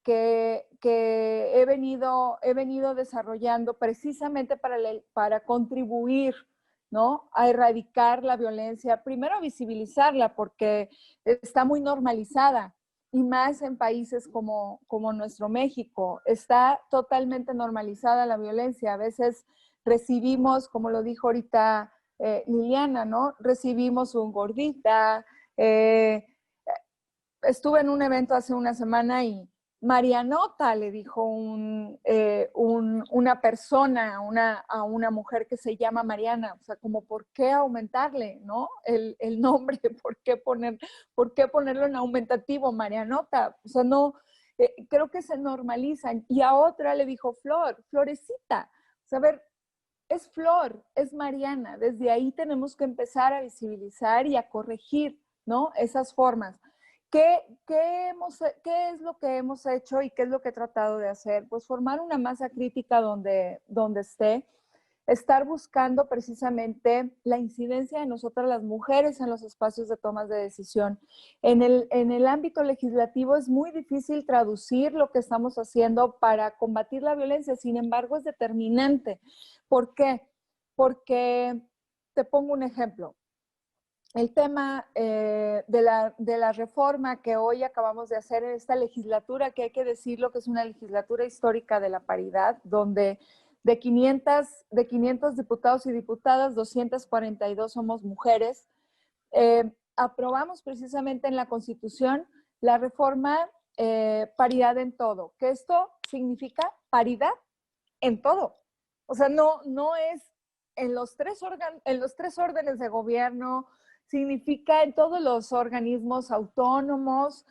que he venido desarrollando precisamente para contribuir, ¿no?, a erradicar la violencia, primero a visibilizarla porque está muy normalizada y más en países como nuestro México. Está totalmente normalizada la violencia. A veces recibimos, como lo dijo ahorita Liliana, ¿no?, recibimos un gordita. Estuve en un evento hace una semana y Marianota, le dijo una persona a una mujer que se llama Mariana, o sea, como por qué aumentarle, ¿no? El nombre, ¿por qué ponerlo en aumentativo, Marianota? O sea, no, creo que se normalizan. Y a otra le dijo Flor, Florecita. O sea, a ver, es Flor, es Mariana. Desde ahí tenemos que empezar a visibilizar y a corregir, ¿no? Esas formas. ¿Qué es lo que hemos hecho y qué es lo que he tratado de hacer? Pues formar una masa crítica donde esté, estar buscando precisamente la incidencia de nosotras las mujeres en los espacios de tomas de decisión. En el ámbito legislativo es muy difícil traducir lo que estamos haciendo para combatir la violencia, sin embargo es determinante. ¿Por qué? Porque, te pongo un ejemplo. El tema de la reforma que hoy acabamos de hacer en esta legislatura, que hay que decirlo que es una legislatura histórica de la paridad, donde de 500 diputados y diputadas, 242 somos mujeres, aprobamos precisamente en la Constitución la reforma paridad en todo, que esto significa paridad en todo. O sea, no es en los tres órdenes de gobierno, significa en todos los organismos autónomos,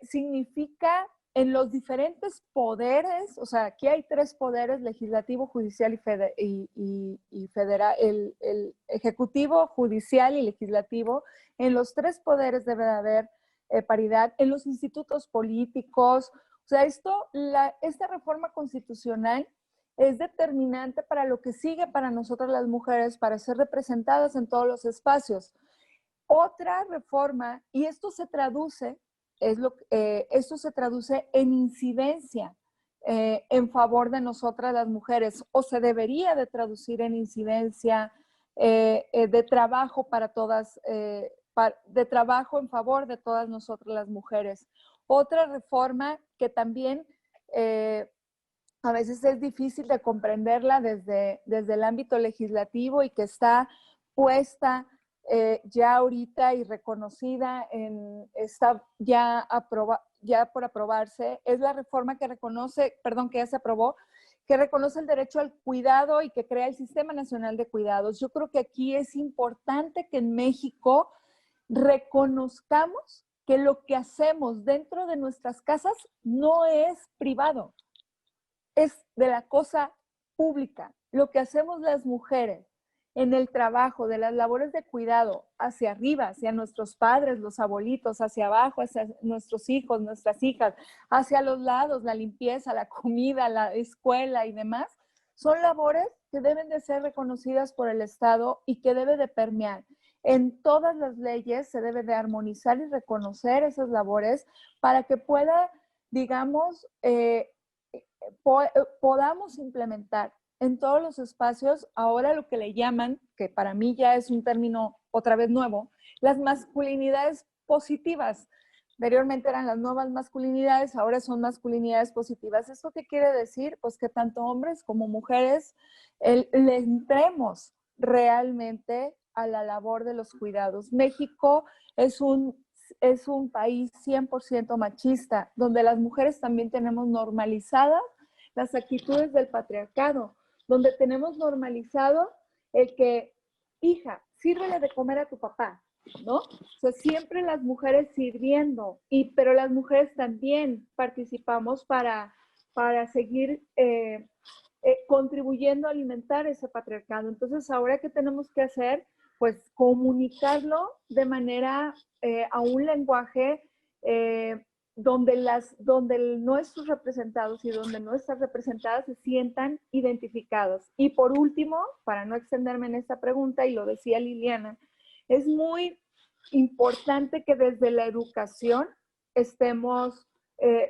significa en los diferentes poderes, o sea, aquí hay 3 poderes, legislativo, judicial y federal, el ejecutivo, judicial y legislativo. En los 3 poderes debe de haber paridad, en los institutos políticos. O sea, esta reforma constitucional es determinante para lo que sigue para nosotras las mujeres, para ser representadas en todos los espacios. Otra reforma, y esto se traduce, esto se traduce en incidencia en favor de nosotras las mujeres, o se debería de traducir en incidencia de trabajo para todas, de trabajo en favor de todas nosotras las mujeres. Otra reforma que también a veces es difícil de comprenderla desde el ámbito legislativo y que está puesta ya ahorita y reconocida, está ya por aprobarse, es la reforma que ya se aprobó, que reconoce el derecho al cuidado y que crea el Sistema Nacional de Cuidados. Yo creo que aquí es importante que en México reconozcamos que lo que hacemos dentro de nuestras casas no es privado, es de la cosa pública. Lo que hacemos las mujeres en el trabajo, de las labores de cuidado, hacia arriba, hacia nuestros padres, los abuelitos, hacia abajo, hacia nuestros hijos, nuestras hijas, hacia los lados, la limpieza, la comida, la escuela y demás, son labores que deben de ser reconocidas por el Estado y que debe de permear. En todas las leyes se debe de armonizar y reconocer esas labores para que pueda, digamos, podamos implementar en todos los espacios ahora lo que le llaman, que para mí ya es un término otra vez nuevo, las masculinidades positivas. Anteriormente eran las nuevas masculinidades, ahora son masculinidades positivas. ¿Esto qué quiere decir? Pues que tanto hombres como mujeres le entremos realmente a la labor de los cuidados. México es un país 100% machista, donde las mujeres también tenemos normalizadas las actitudes del patriarcado, donde tenemos normalizado el que, hija, sírvele de comer a tu papá, ¿no? O sea, siempre las mujeres sirviendo, pero las mujeres también participamos para seguir contribuyendo a alimentar ese patriarcado. Entonces, ahora, ¿qué tenemos que hacer? Pues comunicarlo de manera a un lenguaje donde nuestros representados y donde nuestras representadas se sientan identificados. Y por último, para no extenderme en esta pregunta, y lo decía Liliana, es muy importante que desde la educación estemos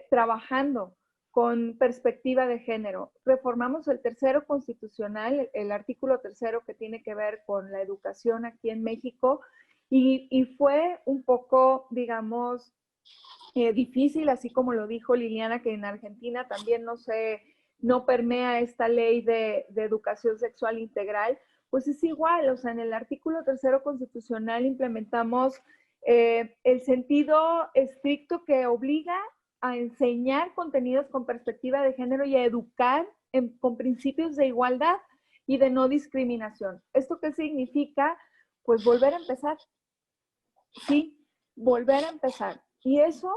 trabajando con perspectiva de género. Reformamos el tercero constitucional, el artículo tercero que tiene que ver con la educación aquí en México, y fue un poco, digamos, difícil, así como lo dijo Liliana, que en Argentina también no permea esta ley de educación sexual integral, pues es igual, o sea, en el artículo tercero constitucional implementamos el sentido estricto que obliga a enseñar contenidos con perspectiva de género y a educar con principios de igualdad y de no discriminación. ¿Esto qué significa? Pues volver a empezar. Sí, volver a empezar. Y eso,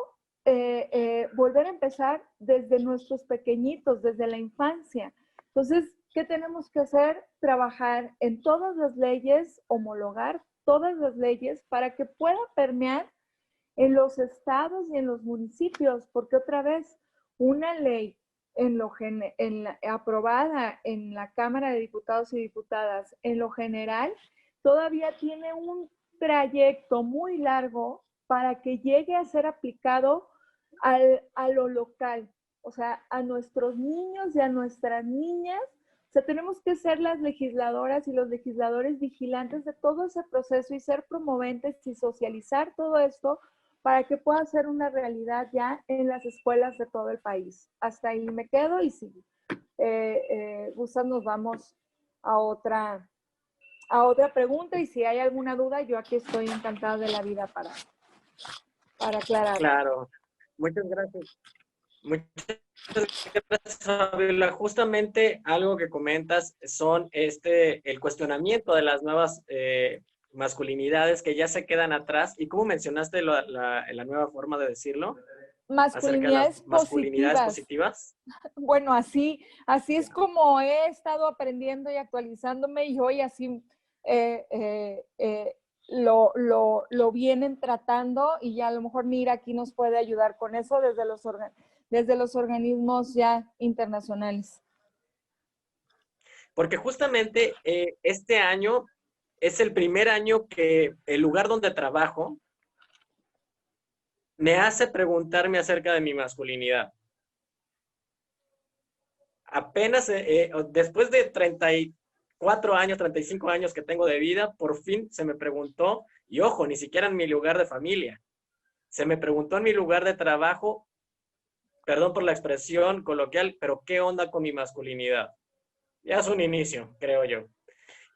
volver a empezar desde nuestros pequeñitos, desde la infancia. Entonces, ¿qué tenemos que hacer? Trabajar en todas las leyes, homologar todas las leyes para que pueda permear en los estados y en los municipios, porque otra vez, una ley aprobada en la Cámara de Diputados y Diputadas, en lo general, todavía tiene un trayecto muy largo para que llegue a ser aplicado a lo local, o sea, a nuestros niños y a nuestras niñas. O sea, tenemos que ser las legisladoras y los legisladores vigilantes de todo ese proceso y ser promoventes y socializar todo esto para que pueda ser una realidad ya en las escuelas de todo el país. Hasta ahí me quedo y si gustan nos vamos a otra pregunta y si hay alguna duda, yo aquí estoy encantada de la vida para aclarar. Claro. Muchas gracias. Muchas gracias, Fabiola. Justamente algo que comentas son el cuestionamiento de las nuevas masculinidades que ya se quedan atrás. ¿Y cómo mencionaste la nueva forma de decirlo? Masculinidades, masculinidades positivas. Bueno, así es como he estado aprendiendo y actualizándome y hoy así lo vienen tratando y ya a lo mejor Mira aquí nos puede ayudar con eso desde los organismos ya internacionales. Porque justamente este año es el primer año que el lugar donde trabajo me hace preguntarme acerca de mi masculinidad. Apenas después de 34 años, 35 años que tengo de vida, por fin se me preguntó, y ojo, ni siquiera en mi lugar de familia, se me preguntó en mi lugar de trabajo, perdón por la expresión coloquial, pero ¿qué onda con mi masculinidad? Ya es un inicio, creo yo.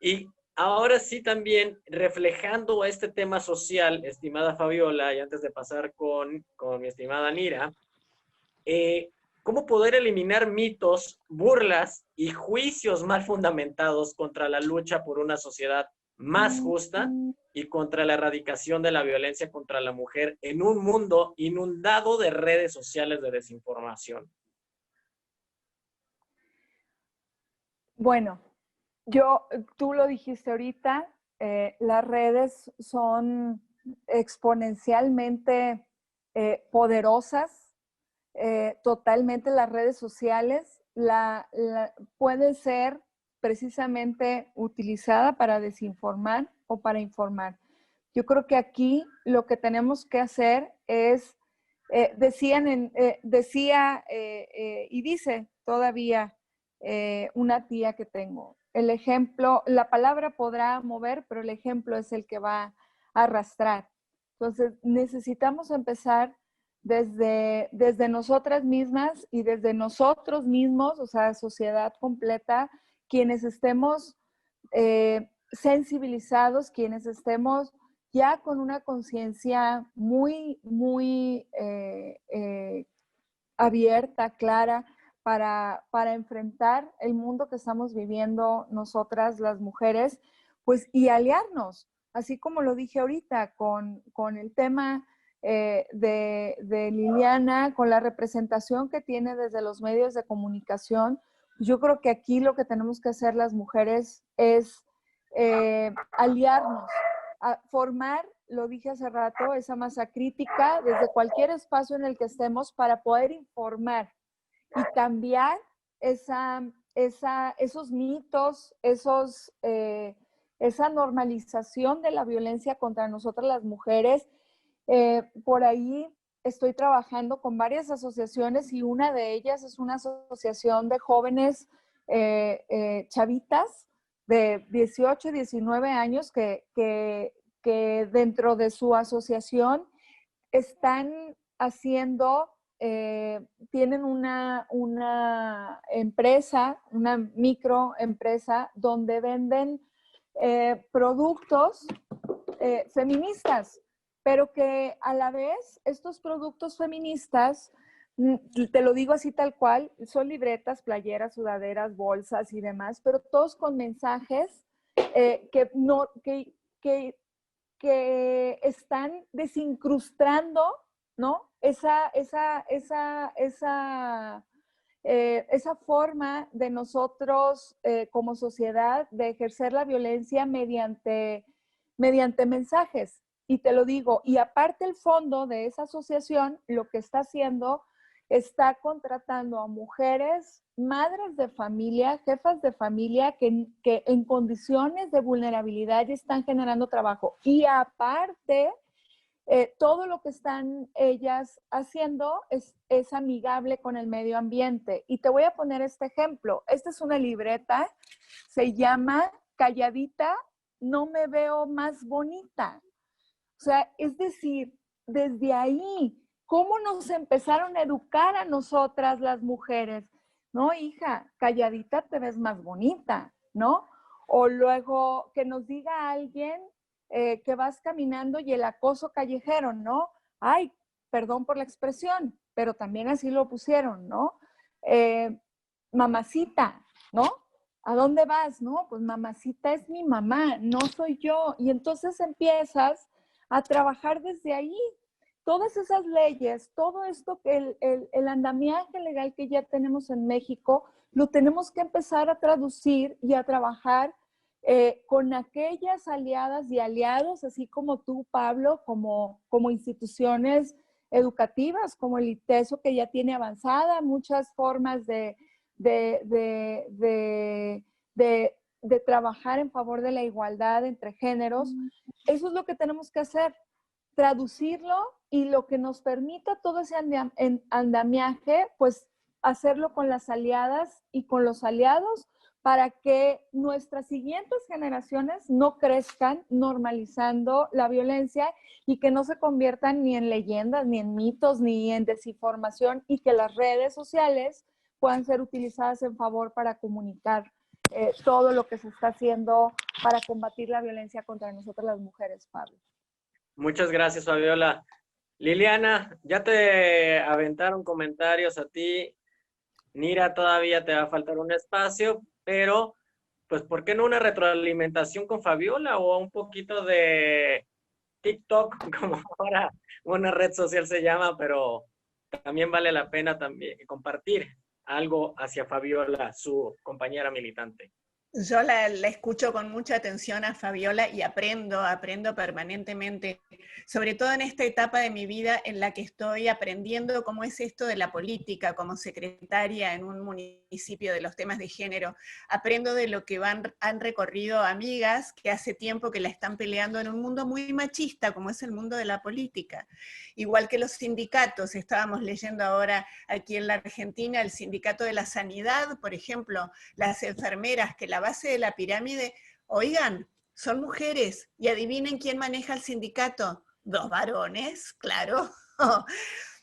Y ahora sí también, reflejando este tema social, estimada Fabiola, y antes de pasar con mi estimada Nira, ¿cómo poder eliminar mitos, burlas y juicios mal fundamentados contra la lucha por una sociedad más justa y contra la erradicación de la violencia contra la mujer en un mundo inundado de redes sociales de desinformación? Bueno, tú lo dijiste ahorita, las redes son exponencialmente poderosas. Totalmente las redes sociales puede ser precisamente utilizada para desinformar o para informar. Yo creo que aquí lo que tenemos que hacer es, decía y dice todavía una tía que tengo, el ejemplo, la palabra podrá mover, pero el ejemplo es el que va a arrastrar. Entonces necesitamos empezar desde nosotras mismas y desde nosotros mismos, o sea, sociedad completa, quienes estemos sensibilizados, quienes estemos ya con una conciencia muy, muy abierta, clara, para enfrentar el mundo que estamos viviendo nosotras, las mujeres, pues, y aliarnos, así como lo dije ahorita, con el tema de Liliana, con la representación que tiene desde los medios de comunicación. Yo creo que aquí lo que tenemos que hacer las mujeres es aliarnos, formar, lo dije hace rato, esa masa crítica desde cualquier espacio en el que estemos para poder informar y cambiar esos mitos, esa normalización de la violencia contra nosotras las mujeres. Por ahí estoy trabajando con varias asociaciones y una de ellas es una asociación de jóvenes chavitas de 18, 19 años que dentro de su asociación están haciendo, tienen una empresa, una microempresa donde venden productos feministas, pero que a la vez estos productos feministas Te lo digo así tal cual, son libretas, playeras, sudaderas, bolsas y demás, pero todos con mensajes que, no, que están desincrustando, ¿no? Esa forma de nosotros como sociedad de ejercer la violencia mediante mensajes. Y te lo digo, y aparte el fondo de esa asociación, lo que está haciendo, está contratando a mujeres, madres de familia, jefas de familia, que en condiciones de vulnerabilidad ya están generando trabajo. Y aparte, todo lo que están ellas haciendo es amigable con el medio ambiente. Y te voy a poner este ejemplo. Esta es una libreta, se llama Calladita, no me veo más bonita. O sea, es decir, desde ahí, ¿cómo nos empezaron a educar a nosotras las mujeres? No, hija, calladita te ves más bonita, ¿no? O luego que nos diga alguien que vas caminando y el acoso callejero, ¿no? Ay, perdón por la expresión, pero también así lo pusieron, ¿no? Mamacita, ¿no? ¿A dónde vas? No, pues mamacita es mi mamá, no soy yo. Y entonces empiezas a trabajar desde ahí. Todas esas leyes, todo esto, que el andamiaje legal que ya tenemos en México, lo tenemos que empezar a traducir y a trabajar con aquellas aliadas y aliados, así como tú, Pablo, como instituciones educativas, como el ITESO, que ya tiene avanzada muchas formas de trabajar en favor de la igualdad entre géneros. Eso es lo que tenemos que hacer, traducirlo, y lo que nos permita todo ese andamiaje, pues hacerlo con las aliadas y con los aliados, para que nuestras siguientes generaciones no crezcan normalizando la violencia y que no se conviertan ni en leyendas, ni en mitos, ni en desinformación, y que las redes sociales puedan ser utilizadas en favor para comunicar todo lo que se está haciendo para combatir la violencia contra nosotras las mujeres, Pablo. Muchas gracias, Fabiola. Liliana, ya te aventaron comentarios a ti. Nira, todavía te va a faltar un espacio, pero pues ¿por qué no una retroalimentación con Fabiola o un poquito de TikTok, como ahora una red social se llama, pero también vale la pena también compartir algo hacia Fabiola, su compañera militante? Yo la escucho con mucha atención a Fabiola y aprendo permanentemente, sobre todo en esta etapa de mi vida en la que estoy aprendiendo cómo es esto de la política como secretaria en un municipio de los temas de género. Aprendo de lo que han recorrido amigas que hace tiempo que la están peleando en un mundo muy machista como es el mundo de la política. Igual que los sindicatos, estábamos leyendo ahora aquí en la Argentina el sindicato de la sanidad, por ejemplo, las enfermeras, que la base de la pirámide, oigan, son mujeres, y adivinen quién maneja el sindicato, 2 varones, claro.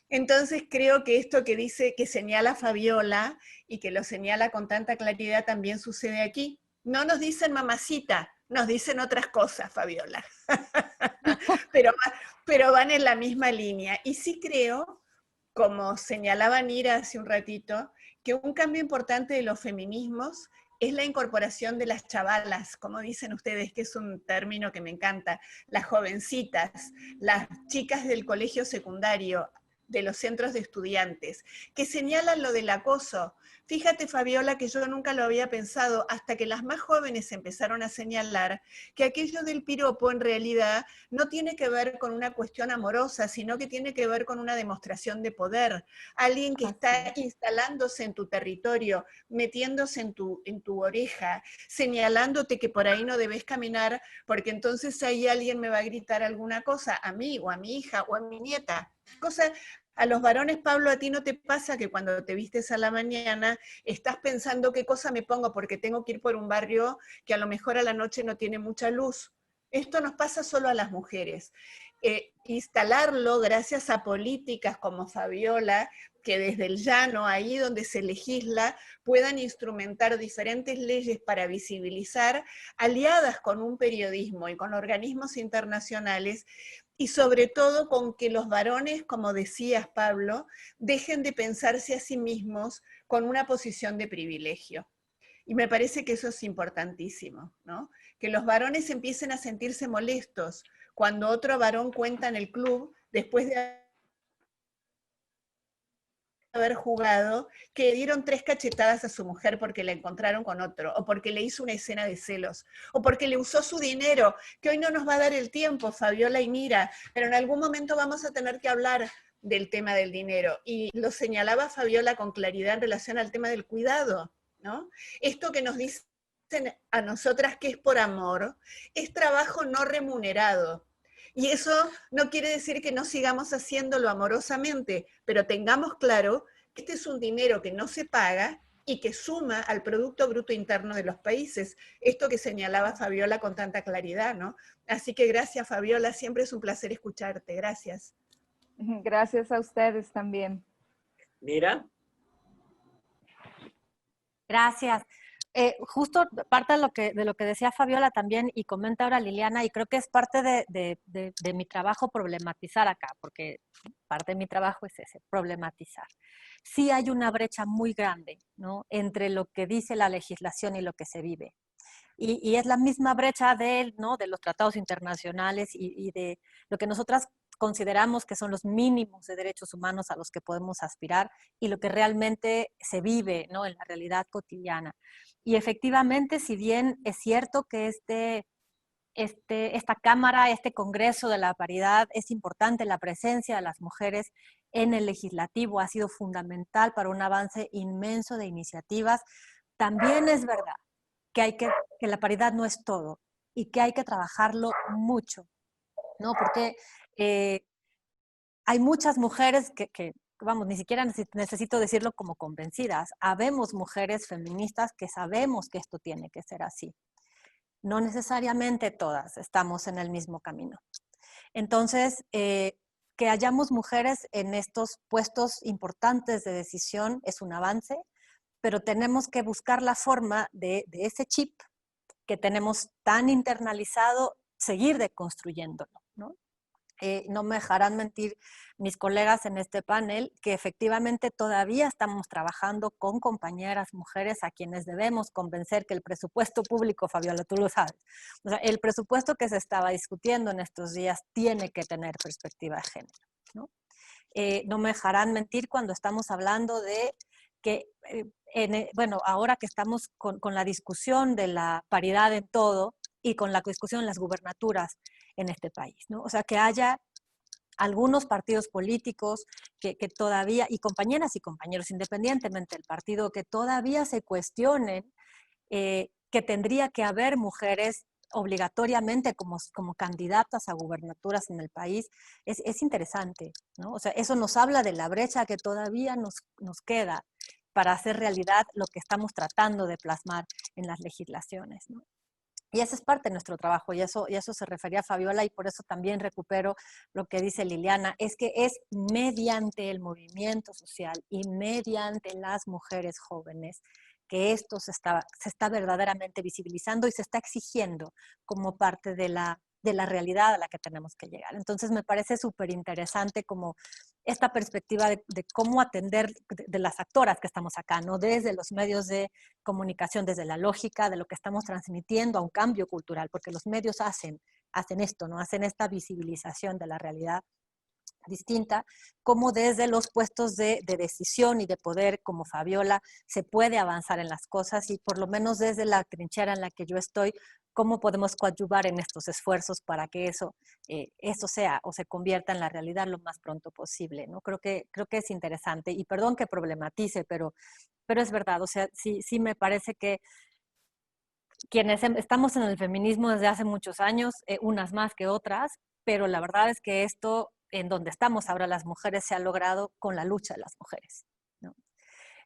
Entonces creo que esto que dice, que señala Fabiola, y que lo señala con tanta claridad, también sucede aquí. No nos dicen mamacita, nos dicen otras cosas, Fabiola. pero van en la misma línea. Y sí creo, como señalaba Nira hace un ratito, que un cambio importante de los feminismos es la incorporación de las chavalas, como dicen ustedes, que es un término que me encanta, las jovencitas, las chicas del colegio secundario, de los centros de estudiantes, que señalan lo del acoso. Fíjate, Fabiola, que yo nunca lo había pensado hasta que las más jóvenes empezaron a señalar que aquello del piropo en realidad no tiene que ver con una cuestión amorosa, sino que tiene que ver con una demostración de poder. Alguien que está instalándose en tu territorio, metiéndose en tu oreja, señalándote que por ahí no debes caminar, porque entonces ahí alguien me va a gritar alguna cosa, a mí, o a mi hija, o a mi nieta. Cosa, a los varones, Pablo, ¿a ti no te pasa que cuando te vistes a la mañana estás pensando qué cosa me pongo porque tengo que ir por un barrio que a lo mejor a la noche no tiene mucha luz? Esto nos pasa solo a las mujeres. Instalarlo gracias a políticas como Fabiola, que desde el llano, ahí donde se legisla, puedan instrumentar diferentes leyes para visibilizar, aliadas con un periodismo y con organismos internacionales, y sobre todo con que los varones, como decías, Pablo, dejen de pensarse a sí mismos con una posición de privilegio. Y me parece que eso es importantísimo, ¿no? Que los varones empiecen a sentirse molestos cuando otro varón cuenta en el club, después de haber jugado, que dieron 3 cachetadas a su mujer porque la encontraron con otro, o porque le hizo una escena de celos, o porque le usó su dinero, que hoy no nos va a dar el tiempo, Fabiola y Mira, pero en algún momento vamos a tener que hablar del tema del dinero. Y lo señalaba Fabiola con claridad en relación al tema del cuidado, ¿no? Esto que nos dicen a nosotras que es por amor, es trabajo no remunerado. Y eso no quiere decir que no sigamos haciéndolo amorosamente, pero tengamos claro que este es un dinero que no se paga y que suma al Producto Bruto Interno de los países. Esto que señalaba Fabiola con tanta claridad, ¿no? Así que gracias, Fabiola, siempre es un placer escucharte. Gracias. Gracias a ustedes también. Mira. Gracias. Justo parte de lo que decía Fabiola también y comenta ahora Liliana, y creo que es parte de mi trabajo problematizar acá, porque parte de mi trabajo es ese, problematizar. Sí hay una brecha muy grande, ¿no?, entre lo que dice la legislación y lo que se vive. Y es la misma brecha ¿no?, de los tratados internacionales y de lo que nosotras consideramos que son los mínimos de derechos humanos a los que podemos aspirar y lo que realmente se vive, ¿no?, en la realidad cotidiana. Y efectivamente, si bien es cierto que esta Cámara, este Congreso de la Paridad es importante, la presencia de las mujeres en el legislativo ha sido fundamental para un avance inmenso de iniciativas, también es verdad que la paridad no es todo y que hay que trabajarlo mucho, ¿no? Porque hay muchas mujeres que, vamos, ni siquiera necesito decirlo como convencidas. Habemos mujeres feministas que sabemos que esto tiene que ser así. No necesariamente todas estamos en el mismo camino. Entonces, que hayamos mujeres en estos puestos importantes de decisión es un avance, pero tenemos que buscar la forma de ese chip que tenemos tan internalizado, seguir deconstruyéndolo, ¿no? No me dejarán mentir mis colegas en este panel que efectivamente todavía estamos trabajando con compañeras mujeres a quienes debemos convencer que el presupuesto público, Fabiola, tú lo sabes, o sea, el presupuesto que se estaba discutiendo en estos días tiene que tener perspectiva de género, ¿no? No me dejarán mentir cuando estamos hablando de que, bueno, ahora que estamos con la discusión de la paridad en todo y con la discusión de las gubernaturas en este país, ¿no? O sea, que haya algunos partidos políticos que todavía, y compañeras y compañeros, independientemente del partido, que todavía se cuestionen que tendría que haber mujeres obligatoriamente como candidatas a gubernaturas en el país, es interesante, ¿no? O sea, eso nos habla de la brecha que todavía nos queda para hacer realidad lo que estamos tratando de plasmar en las legislaciones, ¿no? Y esa es parte de nuestro trabajo, y eso se refería a Fabiola, y por eso también recupero lo que dice Liliana, es que es mediante el movimiento social y mediante las mujeres jóvenes que esto se está verdaderamente visibilizando y se está exigiendo como parte de la realidad a la que tenemos que llegar. Entonces me parece súper interesante como esta perspectiva de cómo atender de las actoras que estamos acá, ¿no? Desde los medios de comunicación, desde la lógica de lo que estamos transmitiendo a un cambio cultural, porque los medios hacen esto, ¿no? Hacen esta visibilización de la realidad distinta, como desde los puestos de decisión y de poder, como Fabiola, se puede avanzar en las cosas y por lo menos desde la trinchera en la que yo estoy, cómo podemos coadyuvar en estos esfuerzos para que eso sea o se convierta en la realidad lo más pronto posible, ¿no? Creo que es interesante y perdón que problematice, pero es verdad, o sea, sí me parece que quienes estamos en el feminismo desde hace muchos años, unas más que otras, pero la verdad es que esto en donde estamos ahora las mujeres se ha logrado con la lucha de las mujeres, ¿no?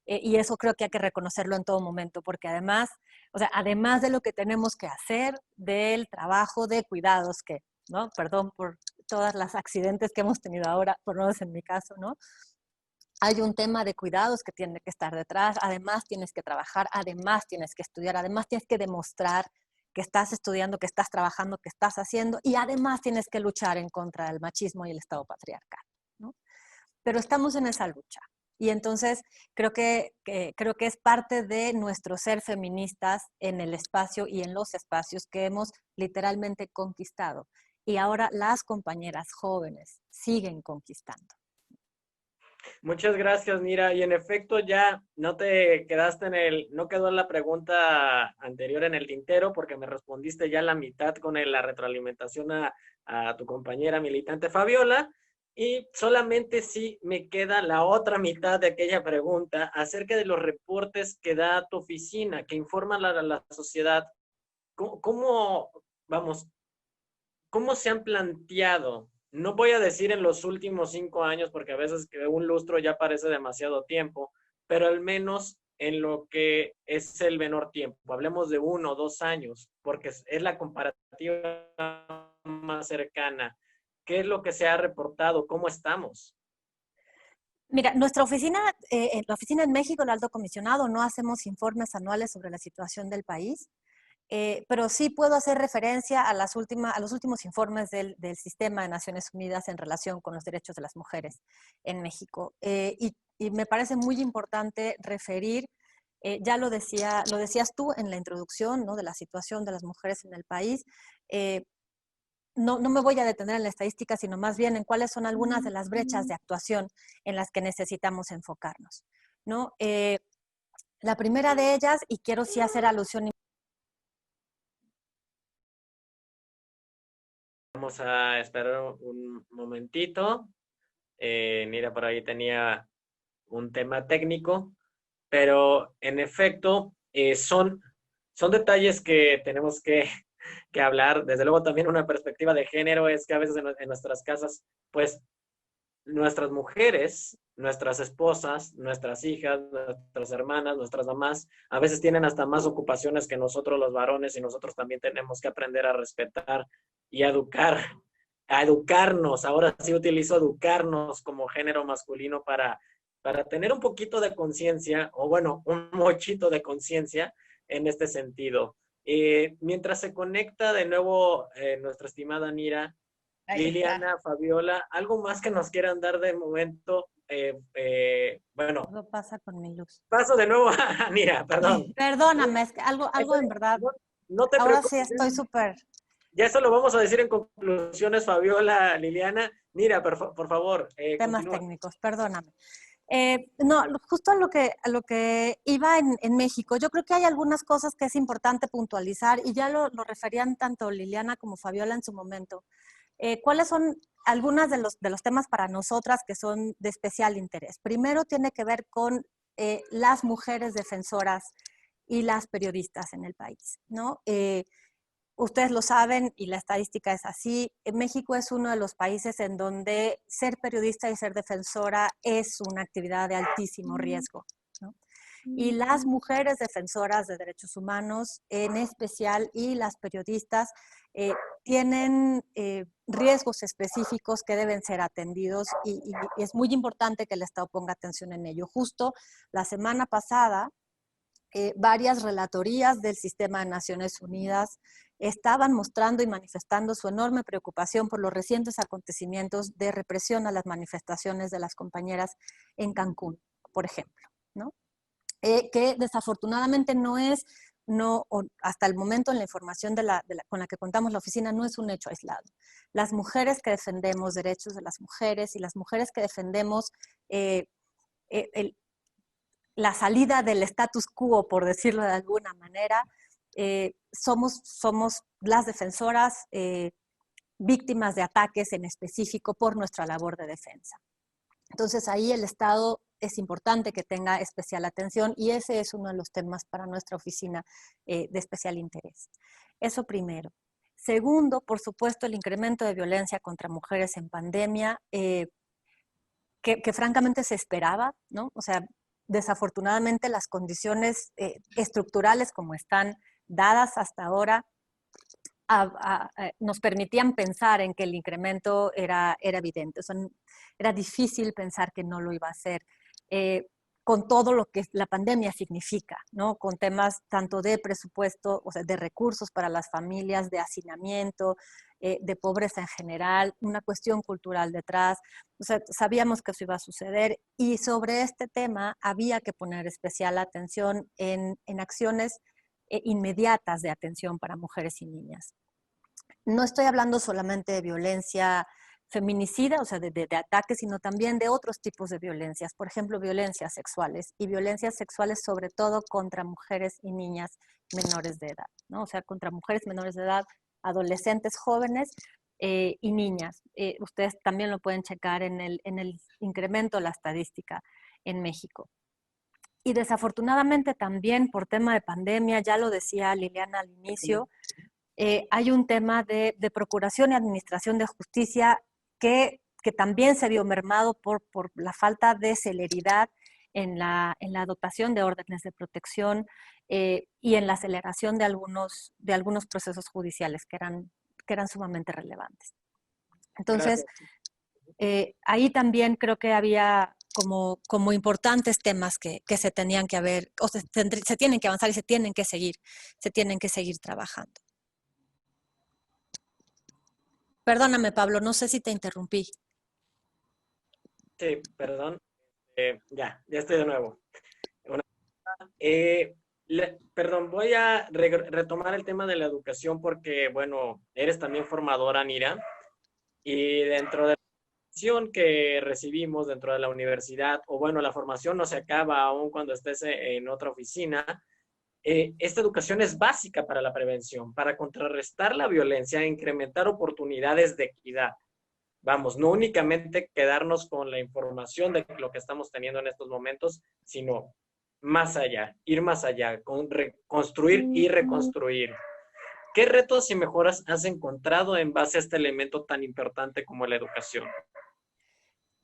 Y eso creo que hay que reconocerlo en todo momento, porque además, o sea, además de lo que tenemos que hacer, del trabajo de cuidados, que, ¿no? Perdón por todas las accidentes que hemos tenido ahora, por lo menos en mi caso, ¿no? Hay un tema de cuidados que tiene que estar detrás, además tienes que trabajar, además tienes que estudiar, además tienes que demostrar que estás estudiando, que estás trabajando, que estás haciendo, y además tienes que luchar en contra del machismo y el Estado patriarcal, ¿no? Pero estamos en esa lucha. Y entonces creo que es parte de nuestro ser feministas en el espacio y en los espacios que hemos literalmente conquistado. Y ahora las compañeras jóvenes siguen conquistando. Muchas gracias, Nira. Y en efecto, ya no te quedaste no quedó la pregunta anterior en el tintero, porque me respondiste ya la mitad con la retroalimentación a tu compañera militante Fabiola. Y solamente sí me queda la otra mitad de aquella pregunta acerca de los reportes que da tu oficina, que informan a la sociedad. Vamos, ¿cómo se han planteado? No voy a decir en los últimos 5 años, porque a veces que un lustro ya parece demasiado tiempo, pero al menos en lo que es el menor tiempo. Hablemos de 1 o 2 años, porque es la comparativa más cercana. ¿Qué es lo que se ha reportado? ¿Cómo estamos? Mira, nuestra oficina, la oficina en México, el Alto Comisionado, no hacemos informes anuales sobre la situación del país. Pero sí puedo hacer referencia a los últimos informes del Sistema de Naciones Unidas en relación con los derechos de las mujeres en México. Y me parece muy importante referir, ya lo decías tú en la introducción, ¿no?, de la situación de las mujeres en el país. No me voy a detener en la estadística, sino más bien en cuáles son algunas de las brechas de actuación en las que necesitamos enfocarnos, ¿no? La primera de ellas, y quiero sí hacer alusión. Vamos a esperar un momentito. Mira, por ahí tenía un tema técnico, pero en efecto son detalles que tenemos que hablar. Desde luego también una perspectiva de género es que a veces en nuestras casas, pues nuestras mujeres, nuestras esposas, nuestras hijas, nuestras hermanas, nuestras mamás, a veces tienen hasta más ocupaciones que nosotros los varones, y nosotros también tenemos que aprender a respetar y a educarnos. Ahora sí utilizo educarnos como género masculino para tener un poquito de conciencia, o bueno, un mochito de conciencia en este sentido. Mientras se conecta de nuevo nuestra estimada Nira, Liliana, Fabiola, ¿algo más que nos quieran dar de momento? Bueno. Algo pasa con mi luz. Paso de nuevo a Nira, perdón. Perdóname, es que algo en verdad. No te ahora preocupes. Sí estoy súper. Ya eso lo vamos a decir en conclusiones, Fabiola, Liliana. Nira, por favor. Temas continúa. técnicos, perdóname. No, justo a lo que iba en México, yo creo que hay algunas cosas que es importante puntualizar, y ya lo referían tanto Liliana como Fabiola en su momento. ¿Cuáles son algunas de los temas para nosotras que son de especial interés? Primero tiene que ver con las mujeres defensoras y las periodistas en el país, ¿no? Ustedes lo saben y la estadística es así. México es uno de los países en donde ser periodista y ser defensora es una actividad de altísimo riesgo, ¿no? Y las mujeres defensoras de derechos humanos en especial, y las periodistas, tienen riesgos específicos que deben ser atendidos, y es muy importante que el Estado ponga atención en ello. Justo la semana pasada, varias relatorías del Sistema de Naciones Unidas estaban mostrando y manifestando su enorme preocupación por los recientes acontecimientos de represión a las manifestaciones de las compañeras en Cancún, por ejemplo, ¿no? Que desafortunadamente hasta el momento en la información con la que contamos la oficina, no es un hecho aislado. Las mujeres que defendemos derechos de las mujeres y las mujeres que defendemos la salida del status quo, por decirlo de alguna manera, somos las defensoras víctimas de ataques en específico por nuestra labor de defensa. Entonces ahí el Estado es importante que tenga especial atención, y ese es uno de los temas para nuestra oficina de especial interés. Eso primero. Segundo, por supuesto, el incremento de violencia contra mujeres en pandemia, que francamente se esperaba, ¿no? O sea, desafortunadamente las condiciones estructurales como están dadas hasta ahora nos permitían pensar en que el incremento era evidente. O sea, era difícil pensar que no lo iba a hacer. con todo lo que la pandemia significa, ¿no? Con temas tanto de presupuesto, o sea, de recursos para las familias, de hacinamiento, de pobreza en general, una cuestión cultural detrás. O sea, sabíamos que eso iba a suceder y sobre este tema había que poner especial atención en acciones inmediatas de atención para mujeres y niñas. No estoy hablando solamente de violencia feminicida, o sea, de ataques, sino también de otros tipos de violencias, por ejemplo, violencias sexuales, y violencias sexuales sobre todo contra mujeres y niñas menores de edad, ¿no? O sea, contra mujeres menores de edad, adolescentes, jóvenes y niñas. Ustedes también lo pueden checar en el incremento de la estadística en México. Y desafortunadamente también por tema de pandemia, ya lo decía Liliana al inicio, hay un tema de procuración y administración de justicia que también se vio mermado por la falta de celeridad en la dotación de órdenes de protección y en la aceleración de algunos procesos judiciales que eran sumamente relevantes. Entonces, ahí también creo que había como importantes temas que se tenían que haber, o se tienen que avanzar y se tienen que seguir trabajando. Perdóname, Pablo, no sé si te interrumpí. Sí, perdón. Ya estoy de nuevo. Perdón, voy a retomar el tema de la educación porque, bueno, eres también formadora, Nira, y dentro de la formación que recibimos dentro de la universidad, o bueno, la formación no se acaba aún cuando estés en otra oficina, esta educación es básica para la prevención, para contrarrestar la violencia e incrementar oportunidades de equidad. Vamos, no únicamente quedarnos con la información de lo que estamos teniendo en estos momentos, sino más allá, ir más allá, construir y reconstruir. ¿Qué retos y mejoras has encontrado en base a este elemento tan importante como la educación?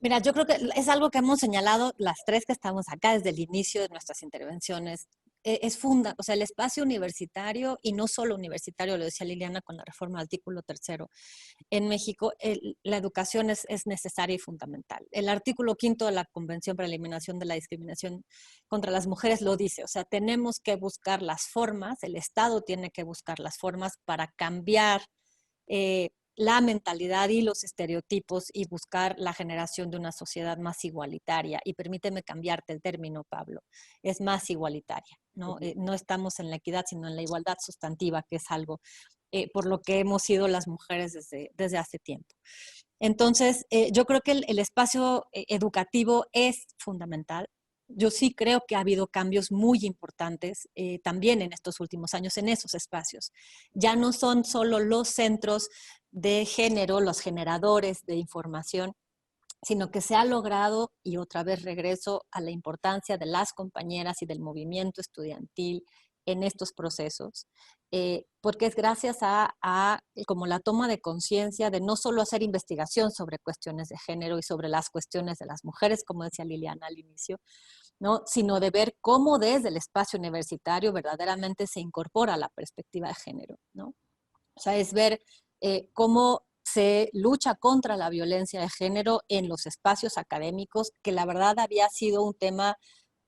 Mira, yo creo que es algo que hemos señalado las tres que estamos acá desde el inicio de nuestras intervenciones. O sea, el espacio universitario, y no solo universitario, lo decía Liliana con la reforma del artículo 3º, en México la educación es necesaria y fundamental. El artículo 5º de la Convención para la Eliminación de la Discriminación contra las Mujeres lo dice, o sea, tenemos que buscar las formas, el Estado tiene que buscar las formas para cambiar la mentalidad y los estereotipos y buscar la generación de una sociedad más igualitaria. Y permíteme cambiarte el término, Pablo, es más igualitaria, ¿no? No estamos en la equidad, sino en la igualdad sustantiva, que es algo por lo que hemos sido las mujeres desde hace tiempo. Entonces, yo creo que el espacio educativo es fundamental. Yo sí creo que ha habido cambios muy importantes también en estos últimos años en esos espacios. Ya no son solo los centros de género, los generadores de información, sino que se ha logrado, y otra vez regreso a la importancia de las compañeras y del movimiento estudiantil en estos procesos, porque es gracias a como la toma de conciencia de no solo hacer investigación sobre cuestiones de género y sobre las cuestiones de las mujeres, como decía Liliana al inicio, ¿no? Sino de ver cómo desde el espacio universitario verdaderamente se incorpora la perspectiva de género, ¿no? O sea, es ver cómo se lucha contra la violencia de género en los espacios académicos, que la verdad había sido un tema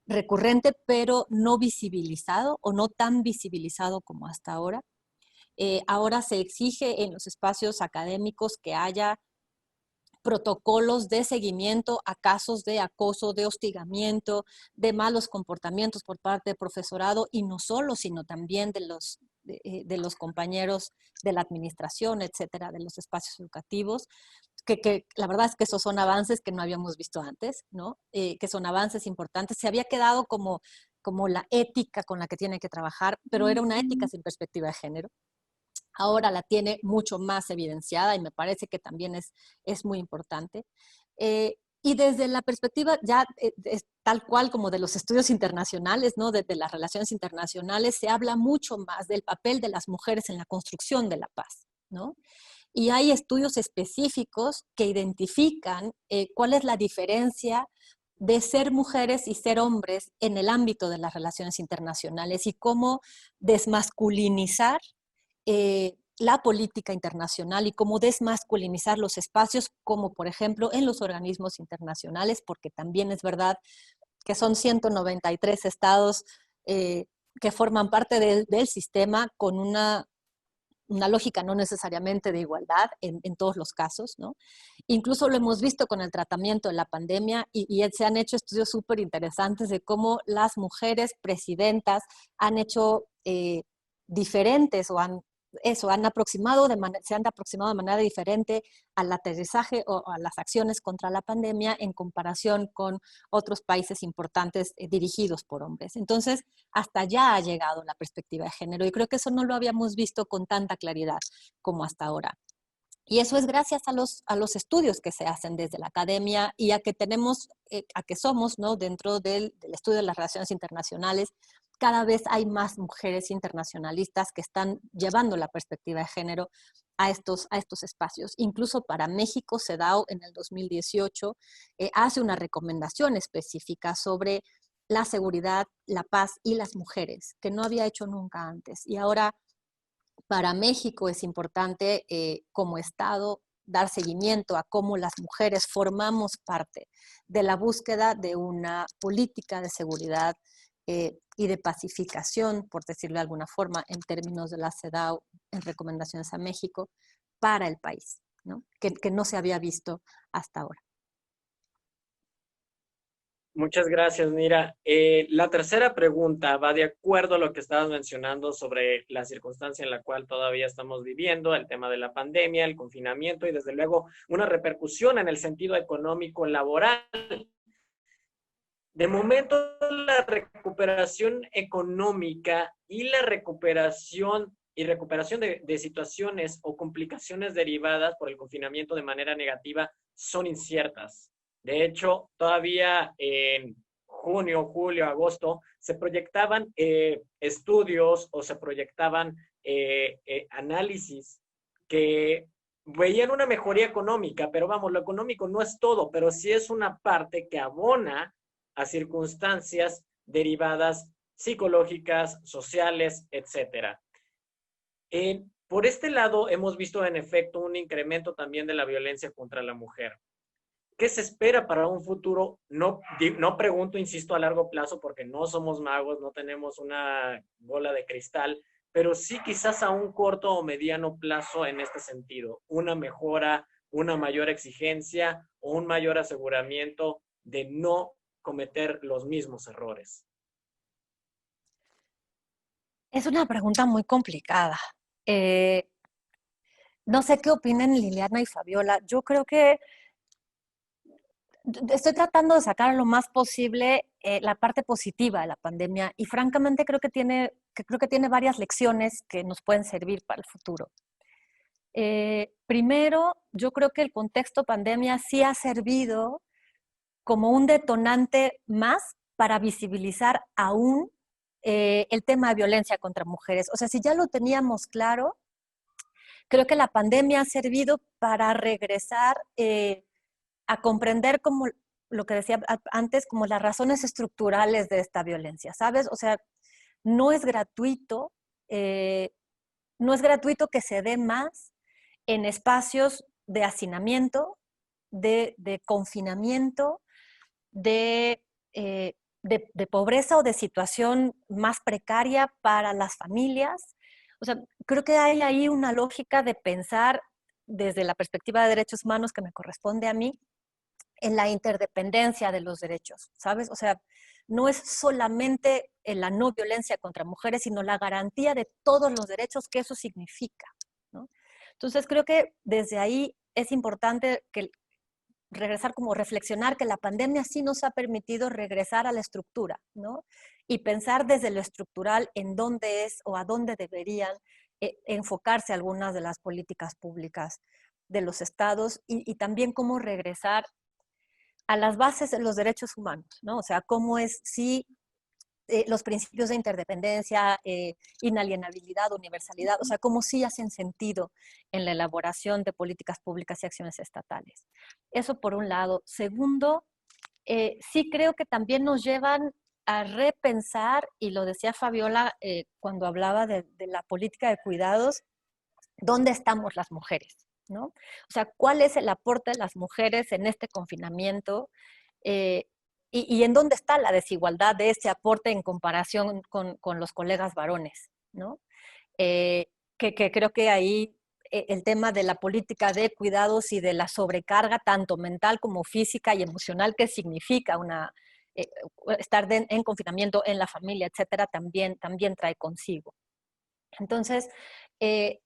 recurrente, pero no visibilizado o no tan visibilizado como hasta ahora. Ahora se exige en los espacios académicos que haya protocolos de seguimiento a casos de acoso, de hostigamiento, de malos comportamientos por parte del profesorado, y no solo, sino también de los compañeros de la administración, etcétera, de los espacios educativos, que la verdad es que esos son avances que no habíamos visto antes, ¿no? Que son avances importantes. Se había quedado como la ética con la que tiene que trabajar, pero era una ética sin perspectiva de género. Ahora la tiene mucho más evidenciada y me parece que también es muy importante. Y desde la perspectiva ya tal cual como de los estudios internacionales, ¿no? De las relaciones internacionales, se habla mucho más del papel de las mujeres en la construcción de la paz, ¿no? Y hay estudios específicos que identifican cuál es la diferencia de ser mujeres y ser hombres en el ámbito de las relaciones internacionales y cómo desmasculinizar la política internacional y cómo desmasculinizar los espacios, como por ejemplo en los organismos internacionales, porque también es verdad que son 193 estados que forman parte del sistema con una lógica no necesariamente de igualdad en todos los casos, ¿no? Incluso lo hemos visto con el tratamiento de la pandemia y se han hecho estudios súper interesantes de cómo las mujeres presidentas han hecho diferentes o se han aproximado de manera diferente al aterrizaje o a las acciones contra la pandemia en comparación con otros países importantes dirigidos por hombres. Entonces, hasta allá ha llegado la perspectiva de género y creo que eso no lo habíamos visto con tanta claridad como hasta ahora. Y eso es gracias a los estudios que se hacen desde la academia y a que tenemos, a que somos, ¿no? Dentro del estudio de las relaciones internacionales, cada vez hay más mujeres internacionalistas que están llevando la perspectiva de género a estos espacios. Incluso para México, CEDAW en el 2018 hace una recomendación específica sobre la seguridad, la paz y las mujeres, que no había hecho nunca antes. Y ahora para México es importante como Estado dar seguimiento a cómo las mujeres formamos parte de la búsqueda de una política de seguridad y de pacificación, por decirlo de alguna forma, en términos de la CEDAW, en recomendaciones a México, para el país, ¿no? Que no se había visto hasta ahora. Muchas gracias, Mira. La tercera pregunta va de acuerdo a lo que estabas mencionando sobre la circunstancia en la cual todavía estamos viviendo, el tema de la pandemia, el confinamiento y desde luego una repercusión en el sentido económico laboral. De momento, la recuperación económica y la recuperación de situaciones o complicaciones derivadas por el confinamiento de manera negativa son inciertas. De hecho, todavía en junio, julio, agosto, se proyectaban estudios o se proyectaban análisis que veían una mejoría económica, pero vamos, lo económico no es todo, pero sí es una parte que abona a circunstancias derivadas psicológicas, sociales, etc. Por este lado, hemos visto en efecto un incremento también de la violencia contra la mujer. ¿Qué se espera para un futuro? No pregunto, insisto, a largo plazo porque no somos magos, no tenemos una bola de cristal, pero sí quizás a un corto o mediano plazo en este sentido. Una mejora, una mayor exigencia o un mayor aseguramiento de no cometer los mismos errores. Es una pregunta muy complicada. No sé qué opinen Liliana y Fabiola. Yo creo que estoy tratando de sacar lo más posible la parte positiva de la pandemia y francamente creo que tiene varias lecciones que nos pueden servir para el futuro. Primero, yo creo que el contexto pandemia sí ha servido como un detonante más para visibilizar aún el tema de violencia contra mujeres. O sea, si ya lo teníamos claro, creo que la pandemia ha servido para regresar a comprender como lo que decía antes, como las razones estructurales de esta violencia, ¿sabes? O sea, no es gratuito que se dé más en espacios de hacinamiento, de confinamiento, de pobreza o de situación más precaria para las familias. O sea, creo que hay ahí una lógica de pensar desde la perspectiva de derechos humanos que me corresponde a mí, en la interdependencia de los derechos, ¿sabes? O sea, no es solamente en la no violencia contra mujeres, sino la garantía de todos los derechos que eso significa, ¿no? Entonces, creo que desde ahí es importante que regresar, como reflexionar que la pandemia sí nos ha permitido regresar a la estructura, ¿no? Y pensar desde lo estructural en dónde es o a dónde deberían enfocarse algunas de las políticas públicas de los estados y también cómo regresar a las bases de los derechos humanos, ¿no? O sea, cómo es si los principios de interdependencia, inalienabilidad, universalidad, o sea, cómo sí hacen sentido en la elaboración de políticas públicas y acciones estatales. Eso por un lado. Segundo, sí creo que también nos llevan a repensar, y lo decía Fabiola cuando hablaba de la política de cuidados, ¿dónde estamos las mujeres? ¿No? O sea, ¿cuál es el aporte de las mujeres en este confinamiento? y en dónde está la desigualdad de ese aporte en comparación con los colegas varones, ¿no? Que creo que ahí el tema de la política de cuidados y de la sobrecarga, tanto mental como física y emocional, que significa estar en confinamiento en la familia, etcétera, también trae consigo. Entonces,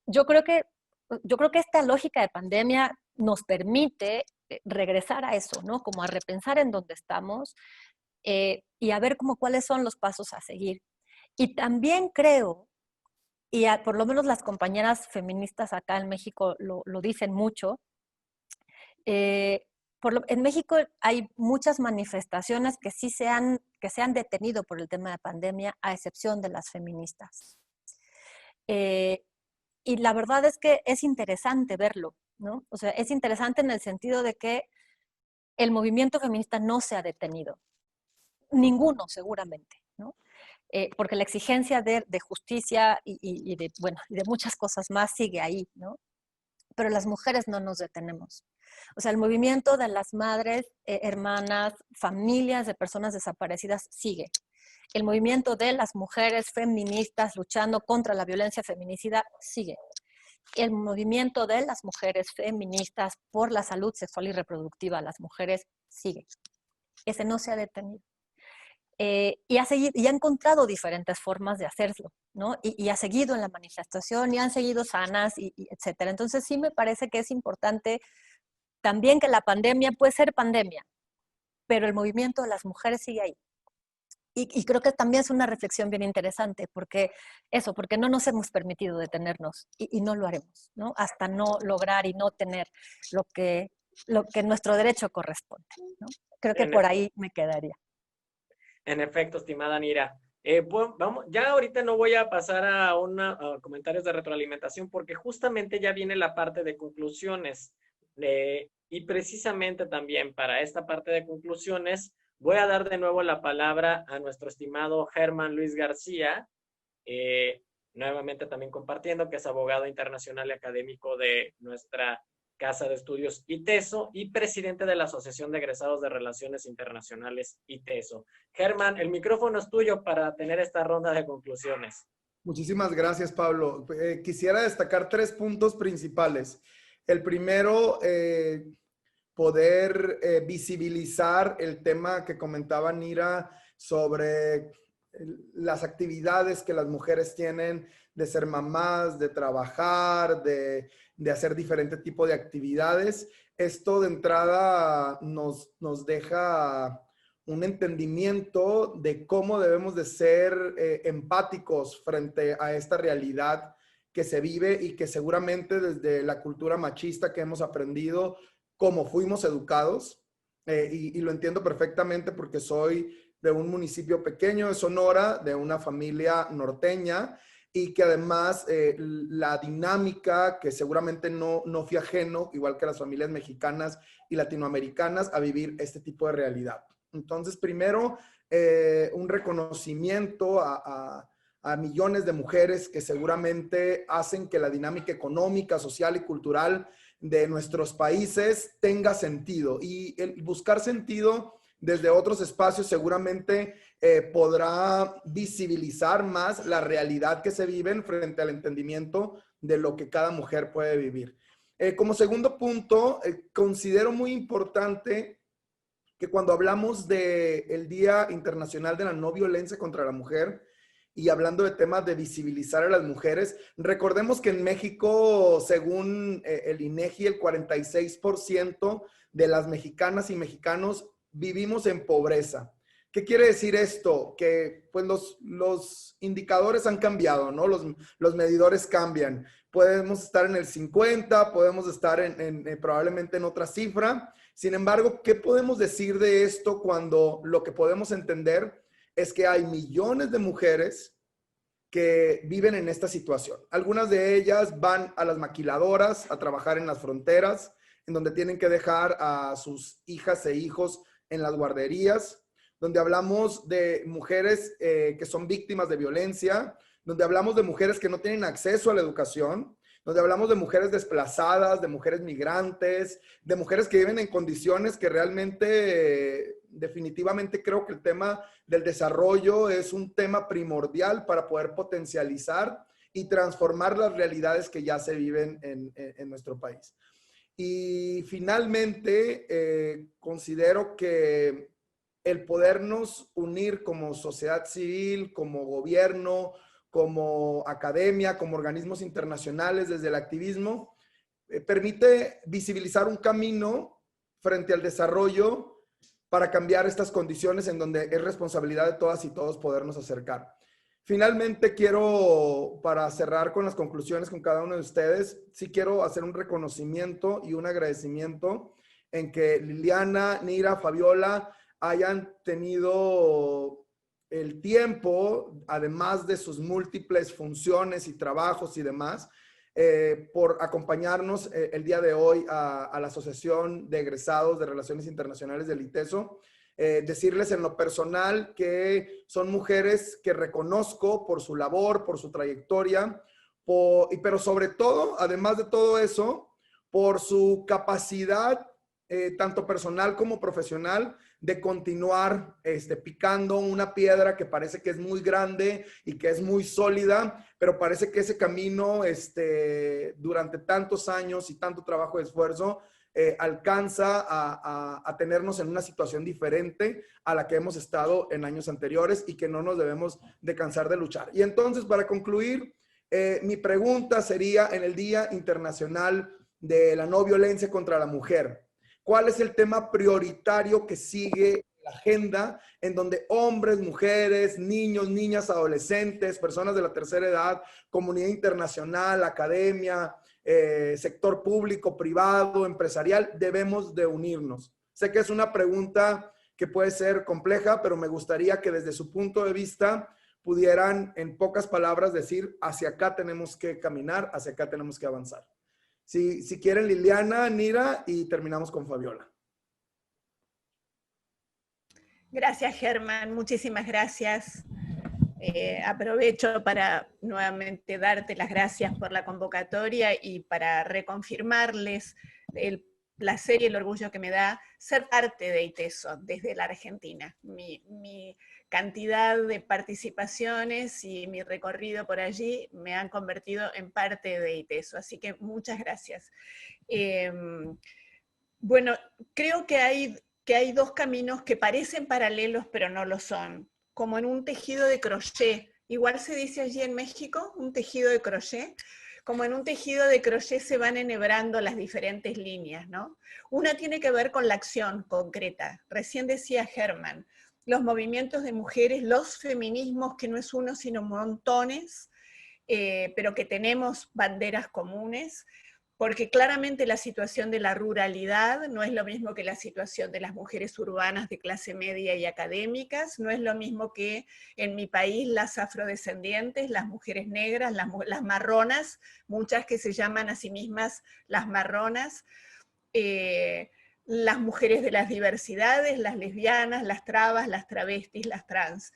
yo creo que esta lógica de pandemia nos permite regresar a eso, ¿no? Como a repensar en dónde estamos y a ver cuáles son los pasos a seguir. Y también creo, por lo menos las compañeras feministas acá en México lo dicen mucho, en México hay muchas manifestaciones que sí se han detenido por el tema de pandemia, a excepción de las feministas. Y la verdad es que es interesante verlo, ¿no? O sea, es interesante en el sentido de que el movimiento feminista no se ha detenido. Ninguno, seguramente, ¿no? Porque la exigencia de justicia y de muchas cosas más sigue ahí, ¿no? Pero las mujeres no nos detenemos. O sea, el movimiento de las madres, hermanas, familias de personas desaparecidas sigue. El movimiento de las mujeres feministas luchando contra la violencia feminicida sigue. El movimiento de las mujeres feministas por la salud sexual y reproductiva de las mujeres sigue. Ese no se ha detenido. Y ha encontrado diferentes formas de hacerlo, ¿no? Y ha seguido en la manifestación y han seguido sanas, etcétera. Entonces sí me parece que es importante también que la pandemia puede ser pandemia, pero el movimiento de las mujeres sigue ahí. Y creo que también es una reflexión bien interesante, porque no nos hemos permitido detenernos y no lo haremos, ¿no? Hasta no lograr y no tener lo que nuestro derecho corresponde, ¿no? Creo que por ahí me quedaría. En efecto, estimada Nira. Bueno, vamos, ya ahorita no voy a pasar a comentarios de retroalimentación porque justamente ya viene la parte de conclusiones. Y precisamente también para esta parte de conclusiones voy a dar de nuevo la palabra a nuestro estimado Germán Luis García, nuevamente también compartiendo que es abogado internacional y académico de nuestra Casa de Estudios ITESO y presidente de la Asociación de Egresados de Relaciones Internacionales ITESO. Germán, el micrófono es tuyo para tener esta ronda de conclusiones. Muchísimas gracias, Pablo. Quisiera destacar 3 puntos principales. El primero, poder visibilizar el tema que comentaba Nira sobre las actividades que las mujeres tienen de ser mamás, de trabajar, de hacer diferente tipo de actividades. Esto de entrada nos deja un entendimiento de cómo debemos de ser empáticos frente a esta realidad que se vive y que seguramente desde la cultura machista que hemos aprendido, como fuimos educados, y lo entiendo perfectamente porque soy de un municipio pequeño de Sonora, de una familia norteña, y que además la dinámica, que seguramente no fui ajeno, igual que las familias mexicanas y latinoamericanas, a vivir este tipo de realidad. Entonces, primero, un reconocimiento a millones de mujeres que seguramente hacen que la dinámica económica, social y cultural de nuestros países tenga sentido. Y el buscar sentido desde otros espacios seguramente podrá visibilizar más la realidad que se vive frente al entendimiento de lo que cada mujer puede vivir. Como segundo punto, considero muy importante que cuando hablamos del Día Internacional de la No Violencia contra la Mujer y hablando de temas de visibilizar a las mujeres, recordemos que en México, según el INEGI, el 46% de las mexicanas y mexicanos vivimos en pobreza. ¿Qué quiere decir esto? Que pues los indicadores han cambiado, ¿no? Los medidores cambian. Podemos estar en el 50, podemos estar probablemente en otra cifra. Sin embargo, ¿qué podemos decir de esto cuando lo que podemos entender es que hay millones de mujeres que viven en esta situación? Algunas de ellas van a las maquiladoras a trabajar en las fronteras, en donde tienen que dejar a sus hijas e hijos en las guarderías, donde hablamos de mujeres que son víctimas de violencia, donde hablamos de mujeres que no tienen acceso a la educación, donde hablamos de mujeres desplazadas, de mujeres migrantes, de mujeres que viven en condiciones que realmente, definitivamente creo que el tema del desarrollo es un tema primordial para poder potencializar y transformar las realidades que ya se viven en nuestro país. Y finalmente, considero que el podernos unir como sociedad civil, como gobierno, como academia, como organismos internacionales desde el activismo, permite visibilizar un camino frente al desarrollo para cambiar estas condiciones en donde es responsabilidad de todas y todos podernos acercar. Finalmente, quiero, para cerrar con las conclusiones con cada uno de ustedes, sí quiero hacer un reconocimiento y un agradecimiento en que Liliana, Nira, Fabiola hayan tenido el tiempo, además de sus múltiples funciones y trabajos y demás, por acompañarnos el día de hoy a la Asociación de Egresados de Relaciones Internacionales del ITESO. Decirles en lo personal que son mujeres que reconozco por su labor, por su trayectoria, pero sobre todo, además de todo eso, por su capacidad, tanto personal como profesional, de continuar picando una piedra que parece que es muy grande y que es muy sólida, pero parece que ese camino durante tantos años y tanto trabajo y esfuerzo alcanza a tenernos en una situación diferente a la que hemos estado en años anteriores y que no nos debemos de cansar de luchar. Y entonces, para concluir, mi pregunta sería, en el Día Internacional de la No Violencia contra la Mujer, ¿cuál es el tema prioritario que sigue en la agenda en donde hombres, mujeres, niños, niñas, adolescentes, personas de la tercera edad, comunidad internacional, academia, sector público, privado, empresarial, debemos de unirnos? Sé que es una pregunta que puede ser compleja, pero me gustaría que desde su punto de vista pudieran en pocas palabras decir hacia acá tenemos que caminar, hacia acá tenemos que avanzar. Si quieren, Liliana, Nira, y terminamos con Fabiola. Gracias, Germán. Muchísimas gracias. Aprovecho para nuevamente darte las gracias por la convocatoria y para reconfirmarles el placer y el orgullo que me da ser parte de ITESO desde la Argentina. Mi cantidad de participaciones y mi recorrido por allí me han convertido en parte de ITESO, así que muchas gracias. Bueno, creo que hay dos caminos que parecen paralelos, pero no lo son, como en un tejido de crochet. Igual se dice allí en México, un tejido de crochet. Como en un tejido de crochet se van enhebrando las diferentes líneas, ¿no? Una tiene que ver con la acción concreta. Recién decía Germán, los movimientos de mujeres, los feminismos, que no es uno sino montones, pero que tenemos banderas comunes, porque claramente la situación de la ruralidad no es lo mismo que la situación de las mujeres urbanas de clase media y académicas, no es lo mismo que en mi país las afrodescendientes, las mujeres negras, las marronas, muchas que se llaman a sí mismas las marronas, las mujeres de las diversidades, las lesbianas, las trabas, las travestis, las trans.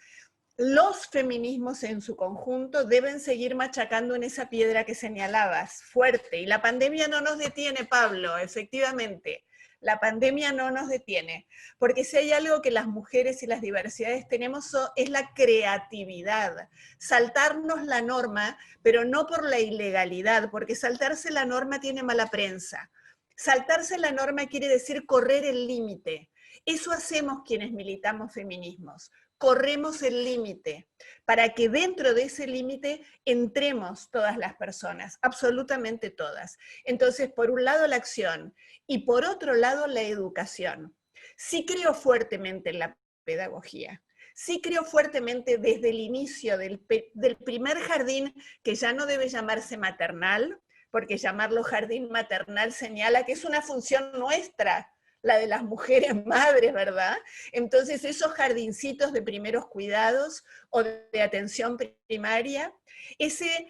Los feminismos en su conjunto deben seguir machacando en esa piedra que señalabas, fuerte. Y la pandemia no nos detiene, Pablo, efectivamente. La pandemia no nos detiene. Porque si hay algo que las mujeres y las diversidades tenemos es la creatividad. Saltarnos la norma, pero no por la ilegalidad, porque saltarse la norma tiene mala prensa. Saltarse la norma quiere decir correr el límite. Eso hacemos quienes militamos feminismos. Corremos el límite, para que dentro de ese límite entremos todas las personas, absolutamente todas. Entonces, por un lado la acción y por otro lado la educación. Sí creo fuertemente en la pedagogía, sí creo fuertemente desde el inicio del primer jardín, que ya no debe llamarse maternal, porque llamarlo jardín maternal señala que es una función nuestra. la de las mujeres madres, ¿verdad? Entonces esos jardincitos de primeros cuidados o de atención primaria, ese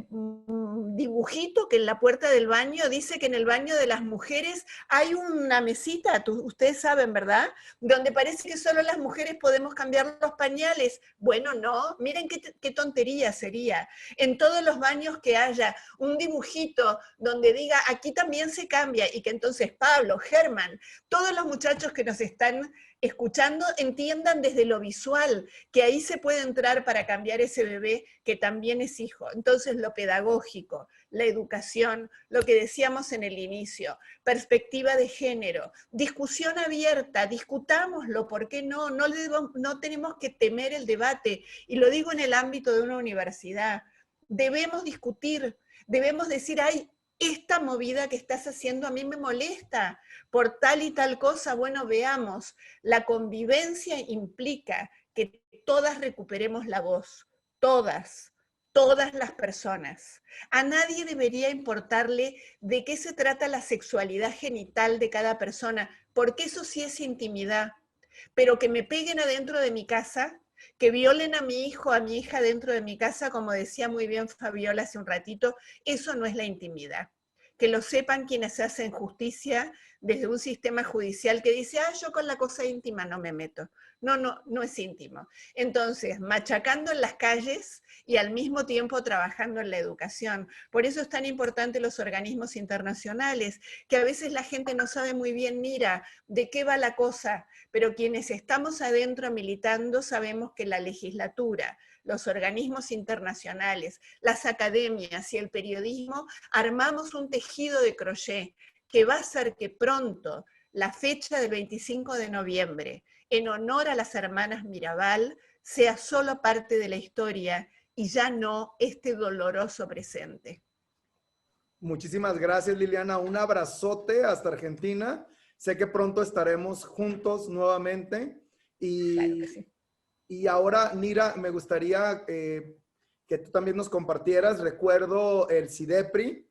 dibujito que en la puerta del baño dice que en el baño de las mujeres hay una mesita, ustedes saben, ¿verdad? Donde parece que solo las mujeres podemos cambiar los pañales. Bueno, no, miren qué tontería sería. En todos los baños que haya un dibujito donde diga, aquí también se cambia, y que entonces Pablo, Germán, todos los muchachos que nos están escuchando entiendan desde lo visual que ahí se puede entrar para cambiar ese bebé que también es hijo. Entonces lo pedagógico, la educación, lo que decíamos en el inicio, perspectiva de género, discusión abierta, discutámoslo, ¿por qué no? No tenemos que temer el debate, y lo digo en el ámbito de una universidad. Debemos discutir, debemos decir, ay, esta movida que estás haciendo a mí me molesta por tal y tal cosa. Bueno, veamos, la convivencia implica que todas recuperemos la voz, todas las personas. A nadie debería importarle de qué se trata la sexualidad genital de cada persona, porque eso sí es intimidad. Pero que me peguen adentro de mi casa, que violen a mi hijo, a mi hija dentro de mi casa, como decía muy bien Fabiola hace un ratito, eso no es la intimidad. Que lo sepan quienes hacen justicia desde un sistema judicial que dice, yo con la cosa íntima no me meto. No es íntimo. Entonces, machacando en las calles y al mismo tiempo trabajando en la educación. Por eso es tan importante los organismos internacionales, que a veces la gente no sabe muy bien, mira, de qué va la cosa, pero quienes estamos adentro militando sabemos que la legislatura, los organismos internacionales, las academias y el periodismo armamos un tejido de crochet que va a hacer que pronto la fecha del 25 de noviembre, en honor a las hermanas Mirabal, sea solo parte de la historia y ya no este doloroso presente. Muchísimas gracias, Liliana. Un abrazote hasta Argentina. Sé que pronto estaremos juntos nuevamente. Claro que sí. Y ahora, Nira, me gustaría que tú también nos compartieras. Recuerdo el CIDEPRI,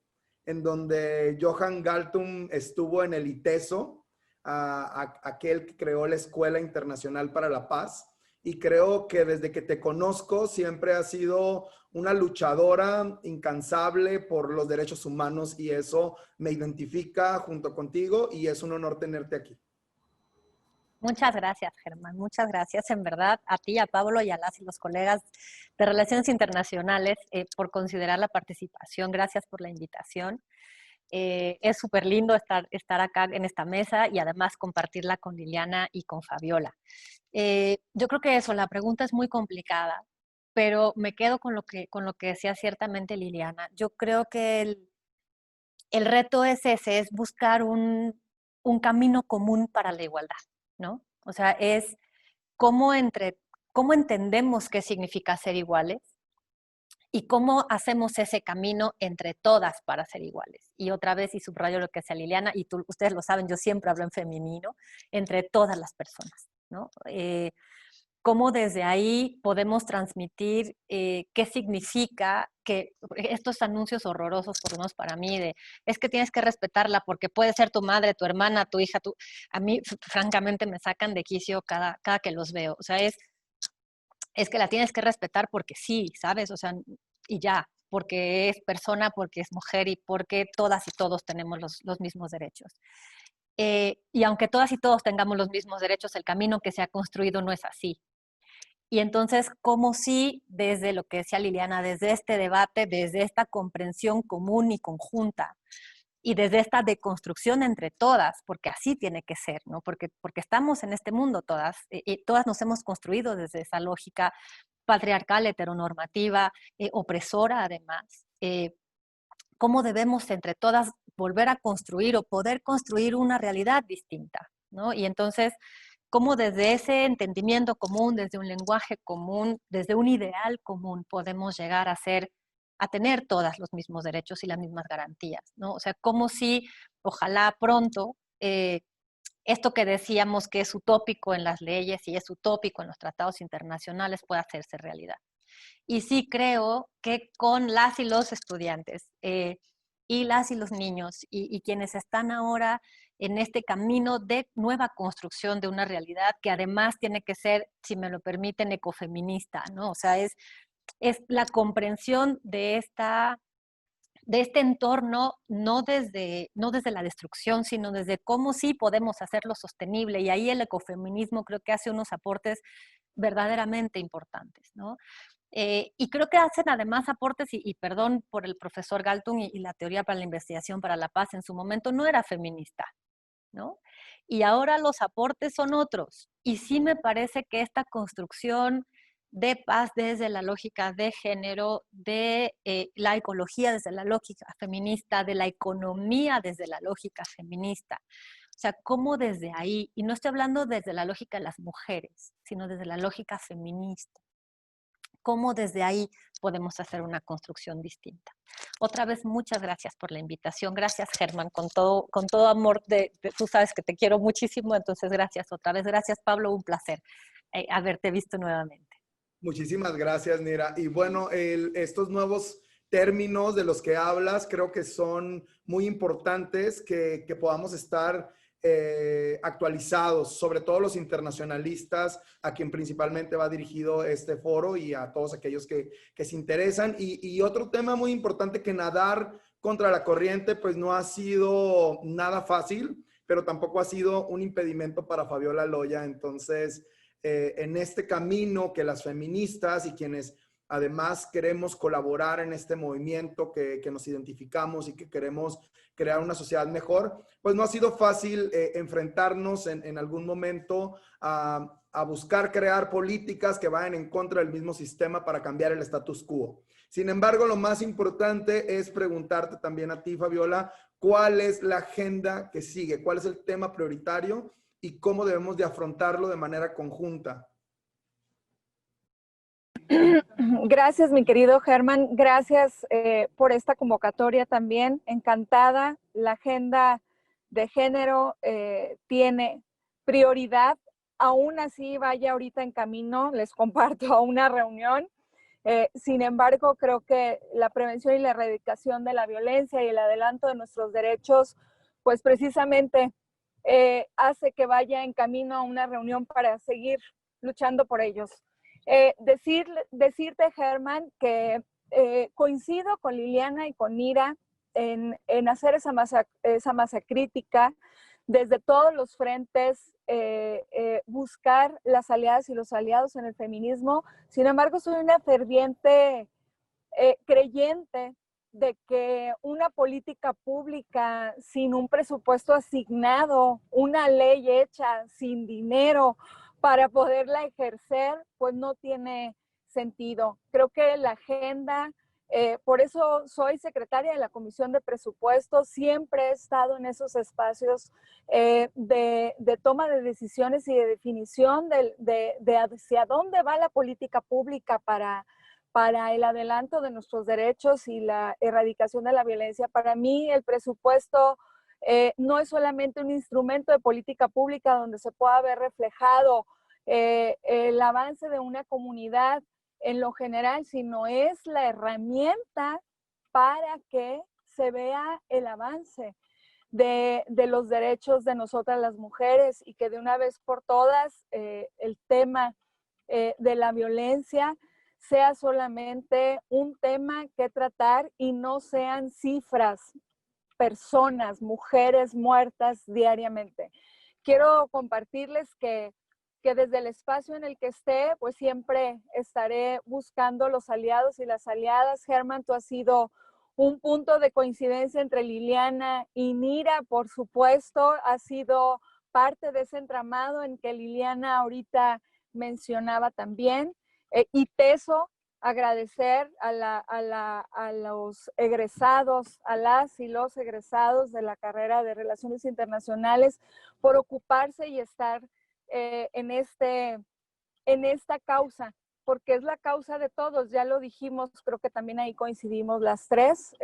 en donde Johan Galtung estuvo en el ITESO, aquel que creó la Escuela Internacional para la Paz. Y creo que desde que te conozco siempre has sido una luchadora incansable por los derechos humanos, y eso me identifica junto contigo y es un honor tenerte aquí. Muchas gracias, Germán. Muchas gracias, en verdad, a ti, a Pablo y a las y los colegas de Relaciones Internacionales por considerar la participación. Gracias por la invitación. Es súper lindo estar acá en esta mesa y además compartirla con Liliana y con Fabiola. Yo creo que eso, la pregunta es muy complicada, pero me quedo con lo que decía ciertamente Liliana. Yo creo que el reto es ese, es buscar un camino común para la igualdad, ¿no? O sea, es cómo entendemos qué significa ser iguales y cómo hacemos ese camino entre todas para ser iguales. Y otra vez, y subrayo lo que decía Liliana, y ustedes lo saben, yo siempre hablo en femenino, entre todas las personas, ¿no? Cómo desde ahí podemos transmitir qué significa que estos anuncios horrorosos, por lo menos para mí, es que tienes que respetarla porque puede ser tu madre, tu hermana, tu hija, a mí francamente me sacan de quicio cada que los veo. O sea, es que la tienes que respetar porque sí, ¿sabes? O sea, y ya, porque es persona, porque es mujer y porque todas y todos tenemos los mismos derechos. Y aunque todas y todos tengamos los mismos derechos, el camino que se ha construido no es así. Y entonces, como si desde lo que decía Liliana, desde este debate, desde esta comprensión común y conjunta, y desde esta deconstrucción entre todas, porque así tiene que ser, ¿no? Porque estamos en este mundo todas, y todas nos hemos construido desde esa lógica patriarcal, heteronormativa, opresora además. ¿Cómo debemos entre todas volver a construir o poder construir una realidad distinta, ¿no? Y entonces, cómo desde ese entendimiento común, desde un lenguaje común, desde un ideal común, podemos llegar a tener todas los mismos derechos y las mismas garantías, ¿no? O sea, como si, ojalá pronto, esto que decíamos que es utópico en las leyes y es utópico en los tratados internacionales pueda hacerse realidad. Y sí creo que con las y los estudiantes, y las y los niños y quienes están ahora en este camino de nueva construcción de una realidad que además tiene que ser, si me lo permiten, ecofeminista, ¿no? O sea, es la comprensión de este entorno, no desde la destrucción, sino desde cómo sí podemos hacerlo sostenible. Y ahí el ecofeminismo creo que hace unos aportes verdaderamente importantes, ¿no? Y creo que hacen además aportes, y perdón por el profesor Galtung y la teoría para la investigación para la paz, en su momento no era feminista, ¿no? Y ahora los aportes son otros. Y sí me parece que esta construcción de paz desde la lógica de género, de la ecología desde la lógica feminista, de la economía desde la lógica feminista. O sea, cómo desde ahí, y no estoy hablando desde la lógica de las mujeres, sino desde la lógica feminista, cómo desde ahí podemos hacer una construcción distinta. Otra vez, muchas gracias por la invitación. Gracias, Germán, con todo amor. Tú sabes que te quiero muchísimo, entonces gracias otra vez. Gracias, Pablo, un placer haberte visto nuevamente. Muchísimas gracias, Nira. Y bueno, estos nuevos términos de los que hablas creo que son muy importantes que podamos estar actualizados, sobre todo los internacionalistas, a quien principalmente va dirigido este foro y a todos aquellos que se interesan. Y otro tema muy importante, que nadar contra la corriente pues no ha sido nada fácil, pero tampoco ha sido un impedimento para Fabiola Loya. Entonces, en este camino que las feministas y quienes además queremos colaborar en este movimiento, que nos identificamos y que queremos crear una sociedad mejor, pues no ha sido fácil enfrentarnos en algún momento a buscar crear políticas que vayan en contra del mismo sistema para cambiar el status quo. Sin embargo, lo más importante es preguntarte también a ti, Fabiola, ¿cuál es la agenda que sigue? ¿Cuál es el tema prioritario y cómo debemos de afrontarlo de manera conjunta? Gracias, mi querido Germán. Gracias por esta convocatoria también. Encantada. La agenda de género tiene prioridad. Aún así, vaya ahorita en camino, les comparto, a una reunión. Sin embargo, creo que la prevención y la erradicación de la violencia y el adelanto de nuestros derechos, pues precisamente hace que vaya en camino a una reunión para seguir luchando por ellos. Decirte, Germán, que coincido con Liliana y con Nira en hacer esa masa crítica desde todos los frentes, buscar las aliadas y los aliados en el feminismo. Sin embargo, soy una ferviente creyente de que una política pública sin un presupuesto asignado, una ley hecha sin dinero para poderla ejercer, pues no tiene sentido. Creo que la agenda, por eso soy secretaria de la Comisión de Presupuestos, siempre he estado en esos espacios de toma de decisiones y de definición de hacia dónde va la política pública para el adelanto de nuestros derechos y la erradicación de la violencia. Para mí, el presupuesto no es solamente un instrumento de política pública donde se pueda ver reflejado el avance de una comunidad en lo general, sino es la herramienta para que se vea el avance de los derechos de nosotras las mujeres y que de una vez por todas el tema de la violencia sea solamente un tema que tratar y no sean cifras, personas, mujeres muertas diariamente. Quiero compartirles que desde el espacio en el que esté, pues siempre estaré buscando los aliados y las aliadas. Germán, tú has sido un punto de coincidencia entre Liliana y Nira, por supuesto, has sido parte de ese entramado en que Liliana ahorita mencionaba también. Y Teso, agradecer a los egresados, a las y los egresados de la carrera de Relaciones Internacionales por ocuparse y estar en esta causa, porque es la causa de todos, ya lo dijimos, creo que también ahí coincidimos las tres,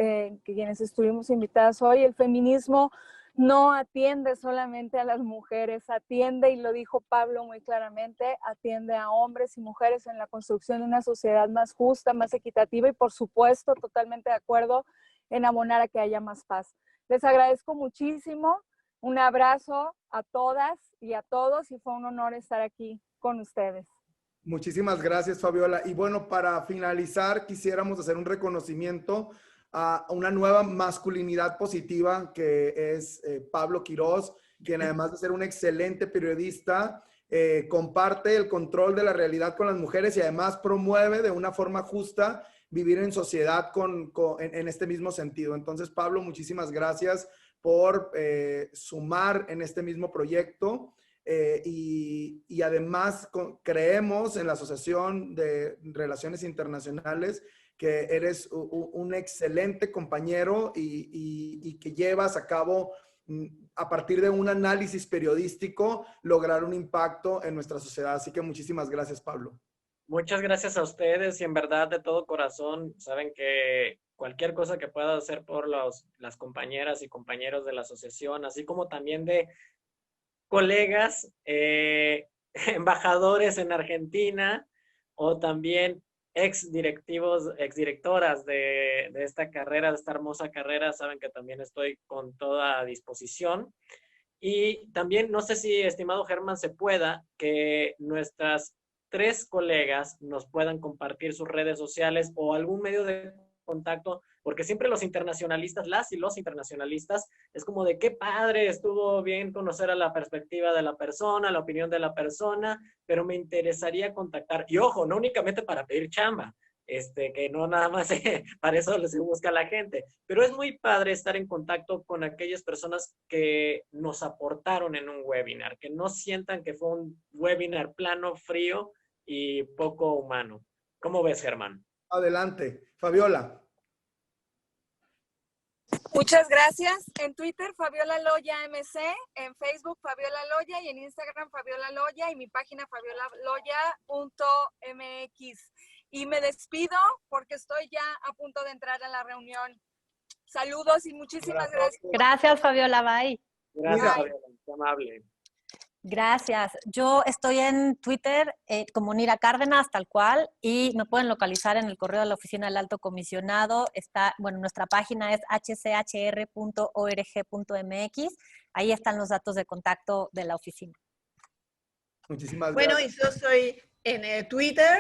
quienes estuvimos invitadas hoy. El feminismo no atiende solamente a las mujeres, atiende, y lo dijo Pablo muy claramente, atiende a hombres y mujeres en la construcción de una sociedad más justa, más equitativa y, por supuesto, totalmente de acuerdo, en abonar a que haya más paz. Les agradezco muchísimo, un abrazo a todas y a todos y fue un honor estar aquí con ustedes. Muchísimas gracias, Fabiola. Y bueno, para finalizar, quisiéramos hacer un reconocimiento a una nueva masculinidad positiva que es Pablo Quirós, quien además de ser un excelente periodista, comparte el control de la realidad con las mujeres y además promueve de una forma justa vivir en sociedad en este mismo sentido. Entonces, Pablo, muchísimas gracias por sumar en este mismo proyecto. Y además creemos en la Asociación de Relaciones Internacionales que eres un excelente compañero y que llevas a cabo, a partir de un análisis periodístico, lograr un impacto en nuestra sociedad. Así que muchísimas gracias, Pablo. Muchas gracias a ustedes y en verdad de todo corazón, saben que cualquier cosa que pueda hacer por las compañeras y compañeros de la asociación, así como también de colegas, embajadores en Argentina o también exdirectoras de esta carrera, de esta hermosa carrera, saben que también estoy con toda disposición. Y también, no sé si, estimado Germán, se pueda que nuestras 3 colegas nos puedan compartir sus redes sociales o algún medio de contacto, porque siempre los internacionalistas, las y los internacionalistas, es como de qué padre, estuvo bien conocer a la perspectiva de la persona, la opinión de la persona, pero me interesaría contactar, y ojo, no únicamente para pedir chamba, que no nada más para eso se busca a la gente, pero es muy padre estar en contacto con aquellas personas que nos aportaron en un webinar, que no sientan que fue un webinar plano, frío y poco humano. ¿Cómo ves, Germán? Adelante, Fabiola. Muchas gracias. En Twitter, Fabiola Loya MC, en Facebook, Fabiola Loya y en Instagram, Fabiola Loya y mi página, fabiolaloya.mx. Y me despido porque estoy ya a punto de entrar a la reunión. Saludos y muchísimas gracias. Gracias, Fabiola. Bye. Gracias, Mira. Fabiola. Qué amable. Gracias. Yo estoy en Twitter como Nira Cárdenas, tal cual, y me pueden localizar en el correo de la Oficina del Alto Comisionado. Nuestra página es hchr.org.mx. Ahí están los datos de contacto de la oficina. Muchísimas Bueno, gracias. y yo soy en Twitter,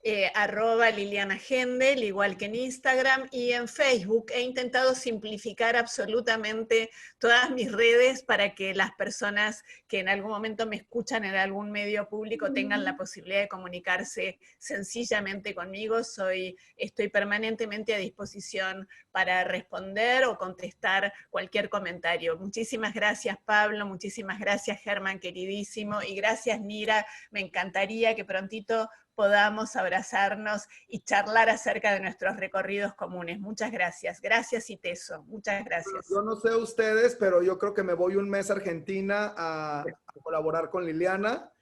@Liliana Gendel, igual que en Instagram, y en Facebook he intentado simplificar absolutamente todas mis redes para que las personas que en algún momento me escuchan en algún medio público tengan la posibilidad de comunicarse sencillamente conmigo. Estoy permanentemente a disposición para responder o contestar cualquier comentario. Muchísimas gracias, Pablo, muchísimas gracias, Germán, queridísimo, y gracias, Nira. Me encantaría que prontito podamos abrazarnos y charlar acerca de nuestros recorridos comunes. Muchas gracias. Gracias, Iteso. Muchas gracias. Yo no sé ustedes, pero yo creo que me voy un mes a Argentina a colaborar con Liliana.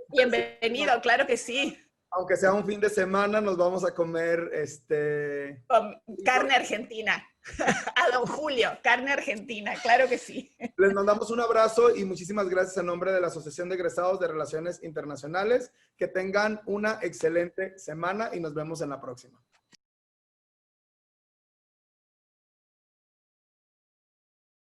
Bienvenido, claro que sí. Aunque sea un fin de semana, nos vamos a comer Con carne argentina. A don Julio, carne argentina, claro que sí. Les mandamos un abrazo y muchísimas gracias en nombre de la Asociación de Egresados de Relaciones Internacionales. Que tengan una excelente semana y nos vemos en la próxima.